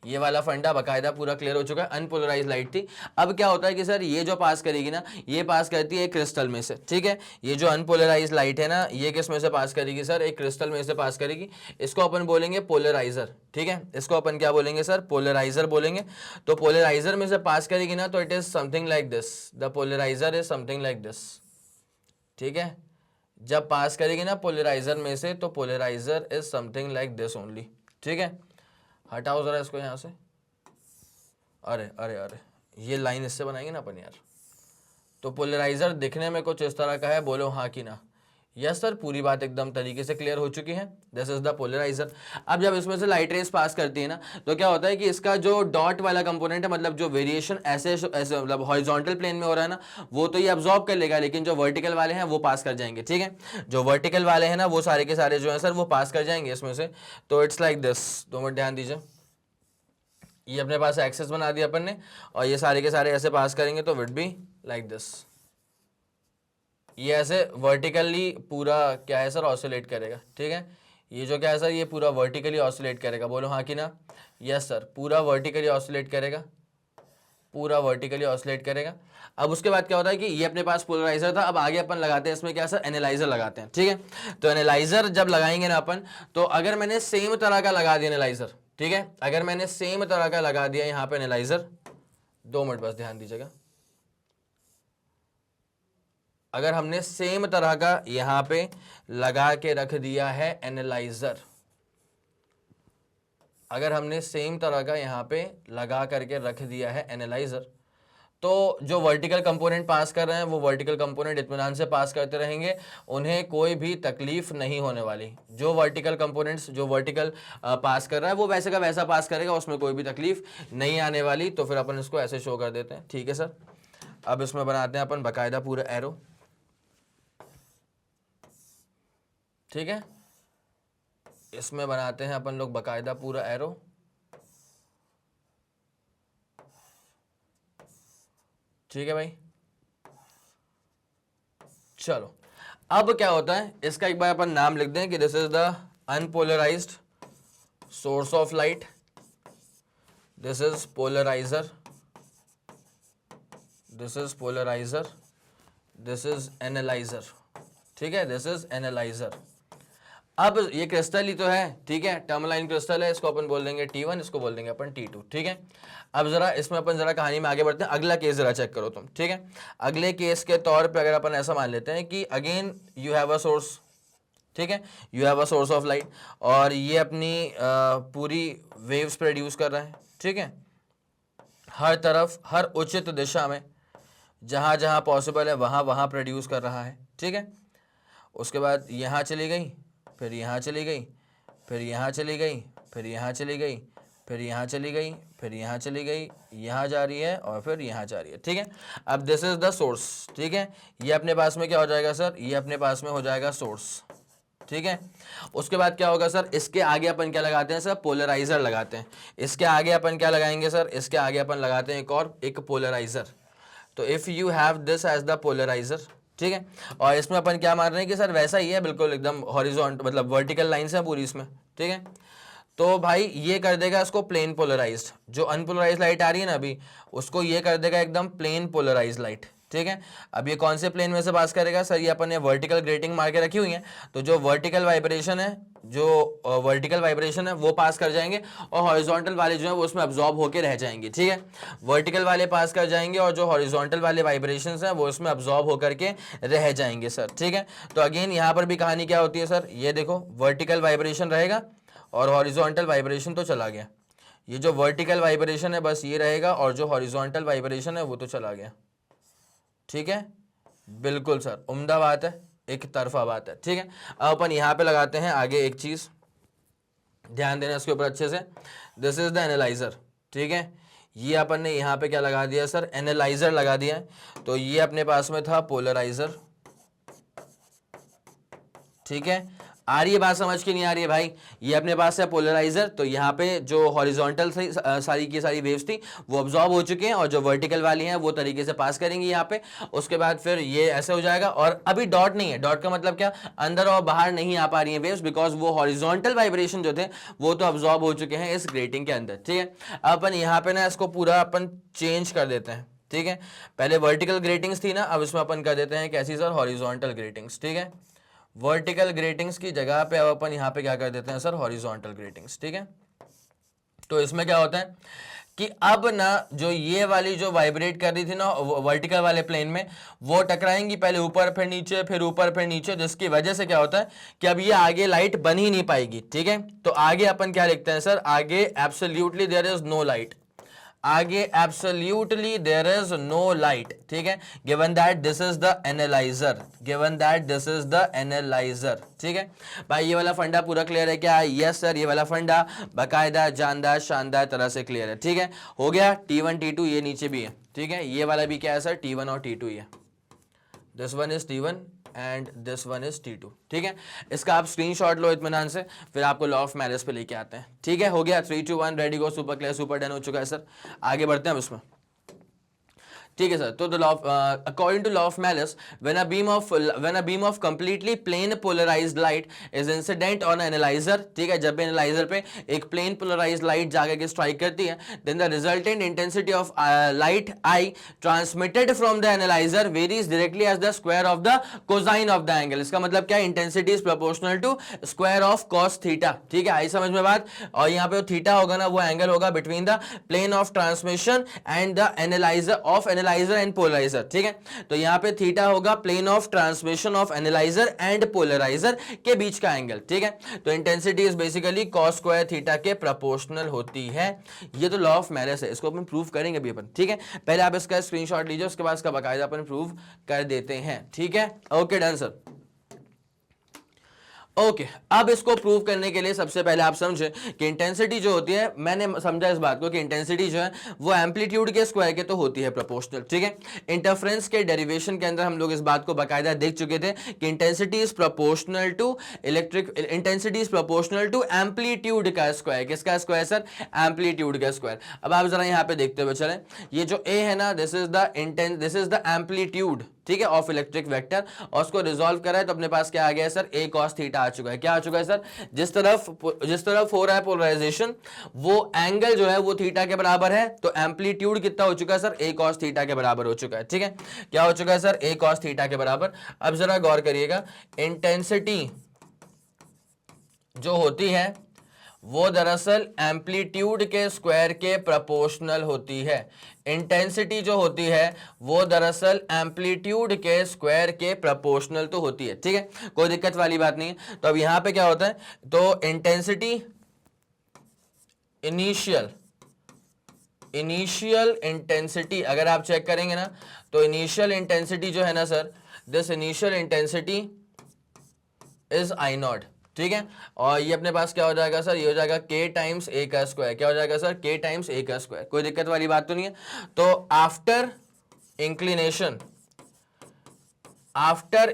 ये वाला फंडा बकायदा पूरा क्लियर हो चुका है। अनपोलराइज लाइट थी। अब क्या होता है कि सर ये जो पास करेगी ना, ये पास करती है एक क्रिस्टल में से। ठीक है, ये जो अनपोलराइज लाइट है ना, ये किस में से पास करेगी सर, एक क्रिस्टल में से पास करेगी। इसको अपन बोलेंगे पोलराइजर। ठीक है, इसको अपन क्या बोलेंगे सर, पोलराइजर बोलेंगे। तो पोलराइजर में से पास करेगी ना, तो it is something like this, the polarizer is something like this. ठीक है, जब पास करेगी ना पोलराइजर में से, तो polarizer is something like this only. ठीक है, हटाओ जरा इसको यहां से। अरे अरे अरे, ये लाइन इससे बनाएंगे ना अपन यार। तो पोलराइजर दिखने में कुछ इस तरह का है, बोलो हाँ कि ना। यस सर, पूरी बात एकदम तरीके से क्लियर हो चुकी है। This is the polarizer. अब जब इसमें से लाइट रेस पास करती है ना, तो क्या होता है कि इसका जो डॉट वाला कंपोनेंट है, मतलब जो वेरिएशन ऐसे ऐसे मतलब हॉरिजॉन्टल प्लेन में हो रहा है ना, वो तो ये अब्सॉर्ब कर लेगा, लेकिन जो वर्टिकल वाले हैं वो पास कर जाएंगे। ठीक है, जो वर्टिकल वाले हैं ना, वो सारे के सारे जो है सर वो पास कर जाएंगे इसमें से। तो इट्स लाइक दिस, 2 मिनट ध्यान दीजिए। ये अपने पास एक्सेस बना दिया अपन ने, और ये सारे के सारे ऐसे पास करेंगे, तो विड बी लाइक दिस। ये ऐसे वर्टिकली पूरा क्या है सर, ऑसिलेट करेगा। ठीक है, ये जो क्या है सर, ये पूरा वर्टिकली ऑसिलेट करेगा। बोलो हाँ कि ना। यस सर, पूरा वर्टिकली ऑसिलेट करेगा। पूरा वर्टिकली ऑसिलेट करेगा। अब उसके बाद क्या होता है कि ये अपने पास पोलराइजर था, अब आगे अपन लगाते हैं इसमें क्या सर, एनालाइजर लगाते हैं, ठीक है। तो एनालाइजर जब लगाएंगे ना अपन, तो अगर मैंने सेम तरह का लगा दिया एनालाइजर, ठीक है, अगर मैंने सेम तरह का लगा दिया यहाँ पे एनालाइजर, 2 मिनट बस ध्यान दीजिएगा, अगर हमने सेम तरह का यहां पे लगा के रख दिया है एनालाइजर, अगर हमने सेम तरह का यहां पे लगा करके रख दिया है एनालाइजर, तो जो वर्टिकल कंपोनेंट पास कर रहे हैं वो वर्टिकल कंपोनेंट इत्मीनान से पास करते रहेंगे, उन्हें कोई भी तकलीफ नहीं होने वाली। जो वर्टिकल कंपोनेंट्स जो वर्टिकल पास कर रहा है वो वैसे का वैसा पास करेगा, उसमें कोई भी तकलीफ नहीं आने वाली। तो फिर अपन इसको ऐसे शो कर देते हैं, ठीक है सर। अब इसमें बनाते हैं अपन बाकायदा पूरा एरो, ठीक है, इसमें बनाते हैं अपन लोग बाकायदा पूरा एरो, ठीक है भाई। चलो अब क्या होता है, इसका एक बार अपन नाम लिख दें कि this is the unpolarized source of light, this is polarizer, this is polarizer, this is analyzer, ठीक है, दिस इज एनालाइजर। अब ये क्रिस्टल ही तो है, ठीक है, टर्मलाइन क्रिस्टल है, इसको अपन बोल देंगे T1, इसको बोल देंगे अपन T2, ठीक है। अब जरा इसमें अपन जरा कहानी में आगे बढ़ते हैं, अगला केस जरा चेक करो तुम, ठीक है। अगले केस के तौर पे अगर अपन ऐसा मान लेते हैं कि again you have a source, ठीक है, you have a source of light, और ये अपनी पूरी वेव्स प्रोड्यूस कर रहा है, ठीक है, हर तरफ हर उचित दिशा में जहां जहां पॉसिबल है वहां वहां प्रोड्यूस कर रहा है, ठीक है। उसके बाद यहाँ चली गई, फिर यहाँ चली गई, फिर यहाँ चली गई, फिर यहाँ चली गई, फिर यहाँ चली गई, फिर यहाँ चली गई, यहाँ जा रही है और फिर यहाँ जा रही है, ठीक है। अब दिस इज द सोर्स, ठीक है, ये अपने पास में क्या हो जाएगा सर, ये अपने पास में हो जाएगा सोर्स, ठीक है। उसके बाद क्या होगा सर, इसके आगे अपन क्या लगाते हैं सर, पोलराइजर लगाते हैं। इसके आगे अपन क्या लगाएंगे सर, इसके आगे अपन लगाते हैं एक पोलराइजर। तो if you have this as the polarizer, ठीक है, और इसमें अपन क्या मान रहे हैं कि सर वैसा ही है, बिल्कुल एकदम हॉरिजॉन्टल, मतलब वर्टिकल लाइंस है पूरी इसमें, ठीक है। तो भाई ये कर देगा इसको प्लेन पोलराइज्ड, जो अनपोलराइज लाइट आ रही है ना अभी, उसको ये कर देगा एकदम प्लेन पोलराइज लाइट, ठीक है। अब ये कौन से प्लेन में से पास करेगा सर, ये अपन ने वर्टिकल ग्रेटिंग मार के रखी हुई है, तो जो वर्टिकल वाइब्रेशन है, जो वर्टिकल वाइब्रेशन है वो पास कर जाएंगे, और हॉरिजॉन्टल वाले जो है वो उसमें अब्जॉर्ब होके रह जाएंगे, ठीक है। वर्टिकल वाले पास कर जाएंगे और जो हॉरिजॉन्टल वाले वाइब्रेशंस हैं वो उसमें अब्जॉर्ब होकर के रह जाएंगे सर, ठीक है। तो अगेन यहाँ पर भी कहानी क्या होती है सर, ये देखो वर्टिकल वाइब्रेशन रहेगा और हॉरिजॉन्टल वाइब्रेशन तो चला गया, ये जो वर्टिकल वाइब्रेशन है बस ये रहेगा, और जो हॉरिजॉन्टल वाइब्रेशन है वो तो चला गया, ठीक है। बिल्कुल सर, उम्दा बात है, एक तरफा बात है, ठीक है। अब अपन यहाँ पे लगाते हैं आगे एक चीज, ध्यान देना इसके ऊपर अच्छे से, दिस इज द एनालाइजर, ठीक है। ये अपन ने यहाँ पे क्या लगा दिया सर, एनालाइजर लगा दिया है। तो ये अपने पास में था पोलराइजर, ठीक है। आ रही है बात समझ के, नहीं आ रही है भाई, ये अपने पास है पोलराइजर, तो यहाँ पे जो हॉरिजॉन्टल सारी की सारी वेव्स थी वो अब्जॉर्ब हो चुके हैं, और जो वर्टिकल वाली हैं वो तरीके से पास करेंगी यहाँ पे। उसके बाद फिर ये ऐसे हो जाएगा, और अभी डॉट नहीं है, डॉट का मतलब क्या, अंदर और बाहर नहीं आ पा रही है वेव्स, बिकॉज वो हॉरिजॉन्टल वाइब्रेशन जो थे वो तो अब्जॉर्ब हो चुके हैं इस ग्रेटिंग के अंदर, ठीक है। अपन यहाँ पे ना इसको पूरा अपन चेंज कर देते हैं, ठीक है। पहले वर्टिकल ग्रेटिंग्स थी ना, अब इसमें अपन कर देते हैं कैसी सर, हॉरिजॉन्टल ग्रेटिंग्स, ठीक है। वर्टिकल ग्रेटिंग्स की जगह पे अब अपन यहाँ पे क्या कर देते हैं सर, हॉरिजॉन्टल ग्रेटिंग्स, ठीक है। तो इसमें क्या होता है कि अब ना जो ये वाली जो वाइब्रेट कर रही थी ना वर्टिकल वाले प्लेन में, वो टकराएंगी पहले ऊपर फिर नीचे, फिर ऊपर फिर नीचे, जिसकी वजह से क्या होता है कि अब ये आगे लाइट बन ही नहीं पाएगी, ठीक है। तो आगे अपन क्या लिखते हैं सर, आगे absolutely there is no light, आगे absolutely there is no light, ठीक है। Given that this is the analyser, given that this is the analyser, ठीक है भाई। ये वाला फंडा पूरा क्लियर है क्या, यस सर, ये वाला फंडा बाकायदा जानदार शानदार तरह से क्लियर है, ठीक है। हो गया T1 T2, ये नीचे भी है, ठीक है। ये वाला भी क्या है सर, T1 और T2 ही है, this one is T1 and this one is T2, ठीक है। इसका आप स्क्रीनशॉट लो इत्मीनान से, फिर आपको लॉ ऑफ मैरिज पे लेके आते हैं, ठीक है। हो गया 3 2 1 रेडी गो, सुपर क्लियर, सुपर डन हो चुका है सर। आगे बढ़ते हैं अब इसमें, ठीक है सर, तो the law according to law of Malus when a beam of completely plane polarized light is incident on analyzer, ठीक है, जब भी एनालाइजर पे एक प्लेन पोलराइज्ड लाइट जाकर के स्ट्राइक करती है, then the resultant intensity of light I transmitted from the analyzer varies directly as the square of the cosine of the angle. इसका मतलब क्या, intensity is proportional to square of cos theta, ठीक है, आई समझ में बात। और यहाँ पे थीटा होगा ना, वो एंगल होगा between the plane of transmission and the analyzer and polarizer, ठीक है। तो यहाँ पे थीटा होगा plane of transmission of analyzer and polarizer के बीच का एंगल, ठीक है। तो intensity is basically cos square theta के प्रोपोर्शनल होती है। ये तो लॉ ऑफ मैलिस है, इसको अपन प्रूव करेंगे अभी अपन, ठीक है। पहले आप इसका स्क्रीनशॉट लीजिए, उसके बाद इसका बाकायदा अपन प्रूव कर देते हैं, ठीक है। Okay done sir. ओके अब इसको प्रूव करने के लिए सबसे पहले आप समझे कि इंटेंसिटी जो होती है, मैंने समझा इस बात को कि इंटेंसिटी जो है वो एम्पलीट्यूड के स्क्वायर के तो होती है प्रोपोर्शनल, ठीक है। इंटरफेरेंस के डेरिवेशन के अंदर हम लोग इस बात को बाकायदा देख चुके थे कि intensity is proportional to amplitude का स्क्वायर। किसका स्क्वायर सर? एम्पलीट्यूड का स्क्वायर। अब आप जरा यहाँ पे देखते हुए चलें, ये जो ए है ना, दिस इज द एम्पलीट्यूड, ठीक है, ऑफ इलेक्ट्रिक वेक्टर, और उसको रिजॉल्व करा है तो अपने पास क्या आ गया है सर? ए कॉस थीटा आ चुका है। क्या आ चुका है सर? जिस तरफ हो रहा है पोलराइजेशन, वो एंगल जो है वो थीटा के बराबर है, तो एम्पलीट्यूड कितना हो चुका है सर? ए कॉस थीटा के बराबर हो चुका है, ठीक है। क्या हो चुका है सर? ए कॉस थीटा के बराबर। अब जरा गौर करिएगा, इंटेंसिटी जो होती है वो दरअसल एम्पलीट्यूड के स्क्वायर के प्रोपोर्शनल होती है। इंटेंसिटी जो होती है वो दरअसल एम्पलीट्यूड के स्क्वायर के प्रोपोर्शनल तो होती है, ठीक है, कोई दिक्कत वाली बात नहीं है। तो अब यहां पे क्या होता है, तो इंटेंसिटी इनिशियल इंटेंसिटी अगर आप चेक करेंगे ना, तो इनिशियल इंटेंसिटी जो है ना sir, this initial intensity is I not, ठीक है। और ये अपने पास क्या हो जाएगा सर? ये हो जाएगा k टाइम्स ए का स्क्वायर। क्या हो जाएगा सर? k टाइम्स ए का स्क्वायर। कोई दिक्कत वाली बात तो नहीं है। तो आफ्टर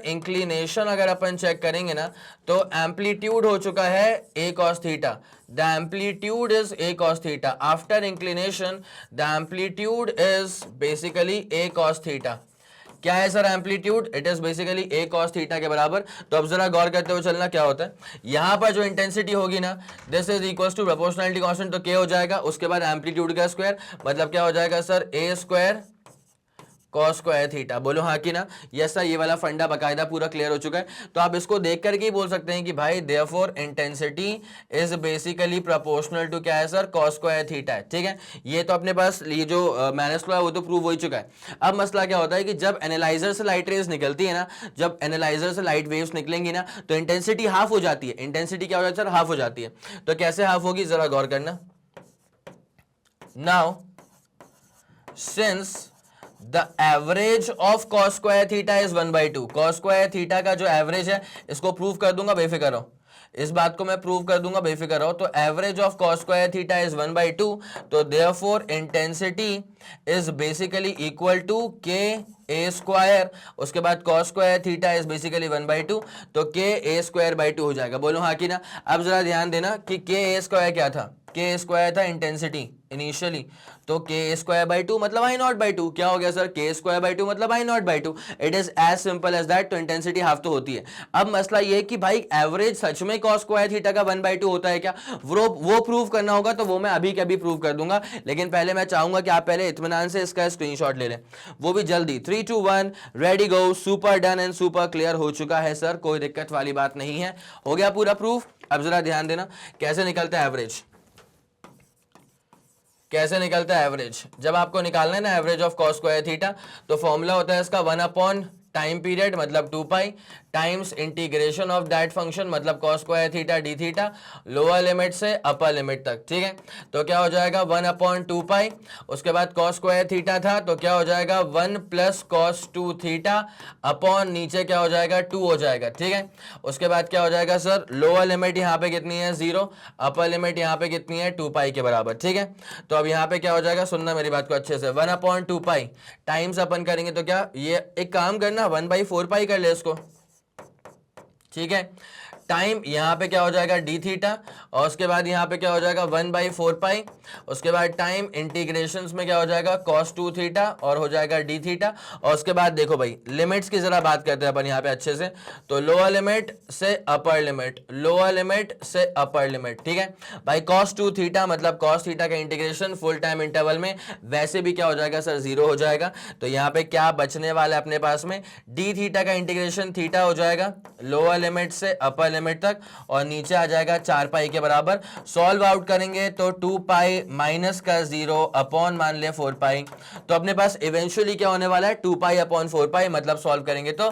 इंक्लिनेशन अगर अपन चेक करेंगे ना, तो एम्पलीट्यूड हो चुका है a cos theta. The amplitude is a cos theta. After inclination the amplitude is basically a cos theta. क्या है sir amplitude? It is basically A cos theta के बराबर। तो अब जरा गौर करते हुए चलना, क्या होता है यहां पर जो इंटेंसिटी होगी ना, this is equal to proportionality constant, तो के हो जाएगा, उसके बाद एम्पलीट्यूड का स्क्वायर, मतलब क्या हो जाएगा सर? ए स्क्वायर कॉस स्क्वायर थीटा। बोलो हाँ कि ना? यस सर, ये वाला फंडा बकायदा पूरा क्लियर हो चुका है। तो आप इसको देख करके ही बोल सकते हैं कि भाई therefore intensity is basically proportional to क्या है सर? कॉस स्क्वायर थीटा है, ठीक है। ये तो अपने पास ये जो मैलिस लॉ है वो तो प्रूव हो ही चुका है। अब मसला क्या होता है कि जब एनालाइजर से लाइट रेज निकलती है ना, जब एनालाइजर से लाइट वेव्स निकलेंगी ना, तो इंटेंसिटी हाफ हो जाती है। इंटेंसिटी क्या हो जाती है सर? हाफ हो जाती है। तो कैसे हाफ होगी जरा गौर करना। Now since the average of cos square theta is 1/2, cos square theta का जो एवरेज है, इसको प्रूव कर दूंगा, बेफिक्र रहो, इस बात को मैं प्रूव कर दूंगा, बेफिक्र रहो। तो average of cos square theta is 1/2, तो therefore intensity is basically equal to K A square, उसके बाद cos square theta is basically 1/2, तो के ए स्क्वायर बाई 2 हो जाएगा। बोलो हाँ कि ना? अब जरा ध्यान देना कि के ए स्क्वायर क्या था? के स्क्वायर था इंटेंसिटी इनिशियली, तो के स्क्वायर बाई 2 मतलब आई नॉट बाई 2। क्या हो गया सर? के स्क्वायर बाई 2 मतलब I naught by 2। It is as simple as that. तो इंटेंसिटी हाफ तो होती है। अब मसला ये है कि भाई एवरेज सच में कॉस स्क्वायर थीटा का 1/2 होता है क्या? वो प्रूव करना होगा, तो वो मैं अभी के अभी प्रूव कर दूंगा, लेकिन पहले मैं चाहूंगा कि आप पहले इत्मीनान से इसका स्क्रीनशॉट ले लें, वो भी जल्दी। 3 2 1 ready go. Super done and super clear हो चुका है सर, कोई दिक्कत वाली बात नहीं है, हो गया पूरा प्रूफ। अब जरा ध्यान देना कैसे निकलता है एवरेज। कैसे निकलता है एवरेज? जब आपको निकालना है ना average of cos square theta, तो फॉर्मूला होता है इसका 1 टाइम पीरियड मतलब 2 times integration of that function मतलब cos square theta d theta, lower limit से अपर लिमिट तक, ठीक है। तो क्या हो जाएगा 1/2, उसके बाद कॉस स्क्वायर थीटा था, तो क्या हो जाएगा 1 + cos 2 थीटा अपॉन नीचे क्या हो जाएगा 2 हो जाएगा, ठीक है। उसके बाद क्या हो जाएगा सर? लोअर लिमिट यहाँ पे कितनी है 0, अपर लिमिट यहाँ पे कितनी है 2 के बराबर, ठीक है। तो अब यहाँ पे क्या हो जाएगा, सुनना मेरी बात को अच्छे से, 1/2 टाइम्स अपन करेंगे तो क्या, ये एक काम करना 1/4 कर ले इसको, ठीक है। टाइम यहाँ पे क्या हो जाएगा डी थीटा, और उसके बाद यहाँ पे क्या हो जाएगा 1/4 पाई, उसके बाद टाइम इंटीग्रेशंस में क्या हो जाएगा cos 2 थीटा और हो जाएगा डी थीटा। और उसके बाद देखो भाई लिमिट्स की जरा बात करते हैं अपन यहाँ पे अच्छे से, तो लोअर लिमिट से अपर लिमिट, लोअर लिमिट से अपर लिमिट, ठीक है भाई। cos 2 थीटा मतलब cos थीटा का इंटीग्रेशन फुल टाइम इंटरवल में वैसे भी क्या हो जाएगा सर 0 हो जाएगा, तो यहाँ पे क्या बचने वाला है अपने पास में, डी थीटा का इंटीग्रेशन थीटा हो जाएगा लोअर लिमिट से अपर लिमिट तक, और नीचे आ जाएगा 4 पाई के बराबर। सॉल्व आउट करेंगे तो 2 पाई माइनस का 0 अपॉन मान ले 4 पाई, तो अपने पास इवेंचुअली क्या होने वाला है 2 पाई अपॉन 4 पाई, मतलब सॉल्व करेंगे तो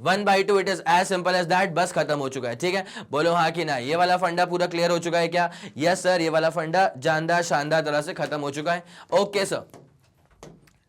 1/2। It is as simple as that, बस खत्म हो चुका है, ठीक है। बोलो हाँ कि ना, ये वाला फंडा पूरा क्लियर हो चुका है क्या? यस सर, ये वाला फंडा जानदार शानदार तरह से खत्म हो चुका है। ओके सर,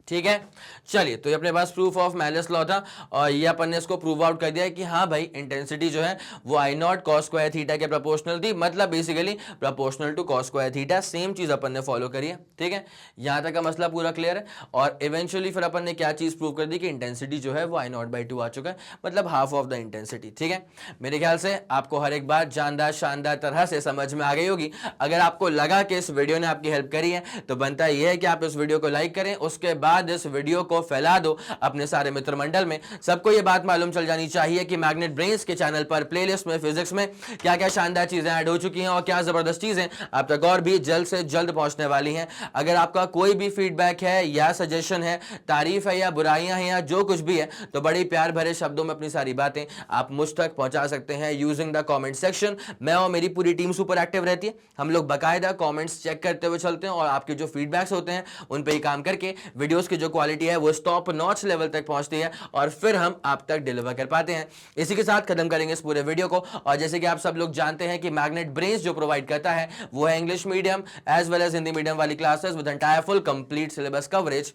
ठीक है। चलिए, तो ये अपने पास प्रूफ ऑफ मैलिस लॉ था और ये अपन ने इसको प्रूव आउट कर दिया है कि हाँ भाई इंटेंसिटी जो है वो I naught cos square theta के प्रोपोर्शनल थी, मतलब basically proportional to cos square theta, same चीज अपन ने फॉलो करी है, ठीक है। यहां तक का मसला पूरा क्लियर है। और इवेंचुअली फिर अपन ने क्या चीज प्रूव कर दी कि इंटेंसिटी जो है वो आई नॉट बाई 2 आ चुका है, मतलब हाफ ऑफ द इंटेंसिटी, ठीक है। मेरे ख्याल से आपको हर एक बात जानदार शानदार तरह से समझ में आ गई होगी। अगर आपको लगा कि इस वीडियो ने आपकी हेल्प करी है तो बनता यह है कि आप इस वीडियो को लाइक करें, उसके बाद इस वीडियो को फैला दो अपने सारे मित्र मंडल में। सबको यह बात मालूम चल जानी चाहिए कि मैग्नेट ब्रेन्स के चैनल पर प्लेलिस्ट में फिजिक्स में क्या क्या शानदार चीजें ऐड हो चुकी हैं और क्या जबरदस्त चीजें आप तक और भी जल्द से जल्द पहुंचने वाली हैं। अगर आपका कोई भी फीडबैक है या सजेशन है, तारीफ है या बुराइयां हैं या जो कुछ भी है, तो बड़ी प्यार भरे शब्दों में अपनी सारी बातें आप मुझ तक पहुंचा सकते हैं यूजिंग द कमेंट सेक्शन। मैं और मेरी पूरी टीम सुपर एक्टिव रहती है, हम लोग बाकायदा कमेंट्स चेक करते हुए चलते हैं और आपके जो फीडबैक्स होते हैं उन पे ही काम करके वीडियोस की जो क्वालिटी है वो टॉप नॉच लेवल तक पहुंचती है और फिर हम आप तक डिलीवर कर पाते हैं। इसी के साथ खत्म करेंगे इस पूरे वीडियो को। और जैसे कि आप सब लोग जानते हैं कि मैग्नेट ब्रेन्स जो प्रोवाइड करता है वो है English medium as well as Hindi medium वाली classes with entire full complete syllabus coverage.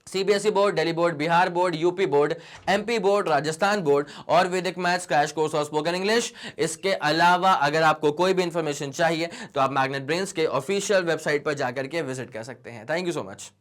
CBSE board, Delhi board, Bihar board, UP board, MP board, Rajasthan board और वैदिक मैथ्स क्रैश कोर्स और स्पोकन इंग्लिश। इसके अलावा अगर आपको कोई भी इंफॉर्मेशन चाहिए तो आप मैग्नेट ब्रेन्स के ऑफिशियल वेबसाइट पर जाकर के विजिट कर सकते हैं। Thank you so much.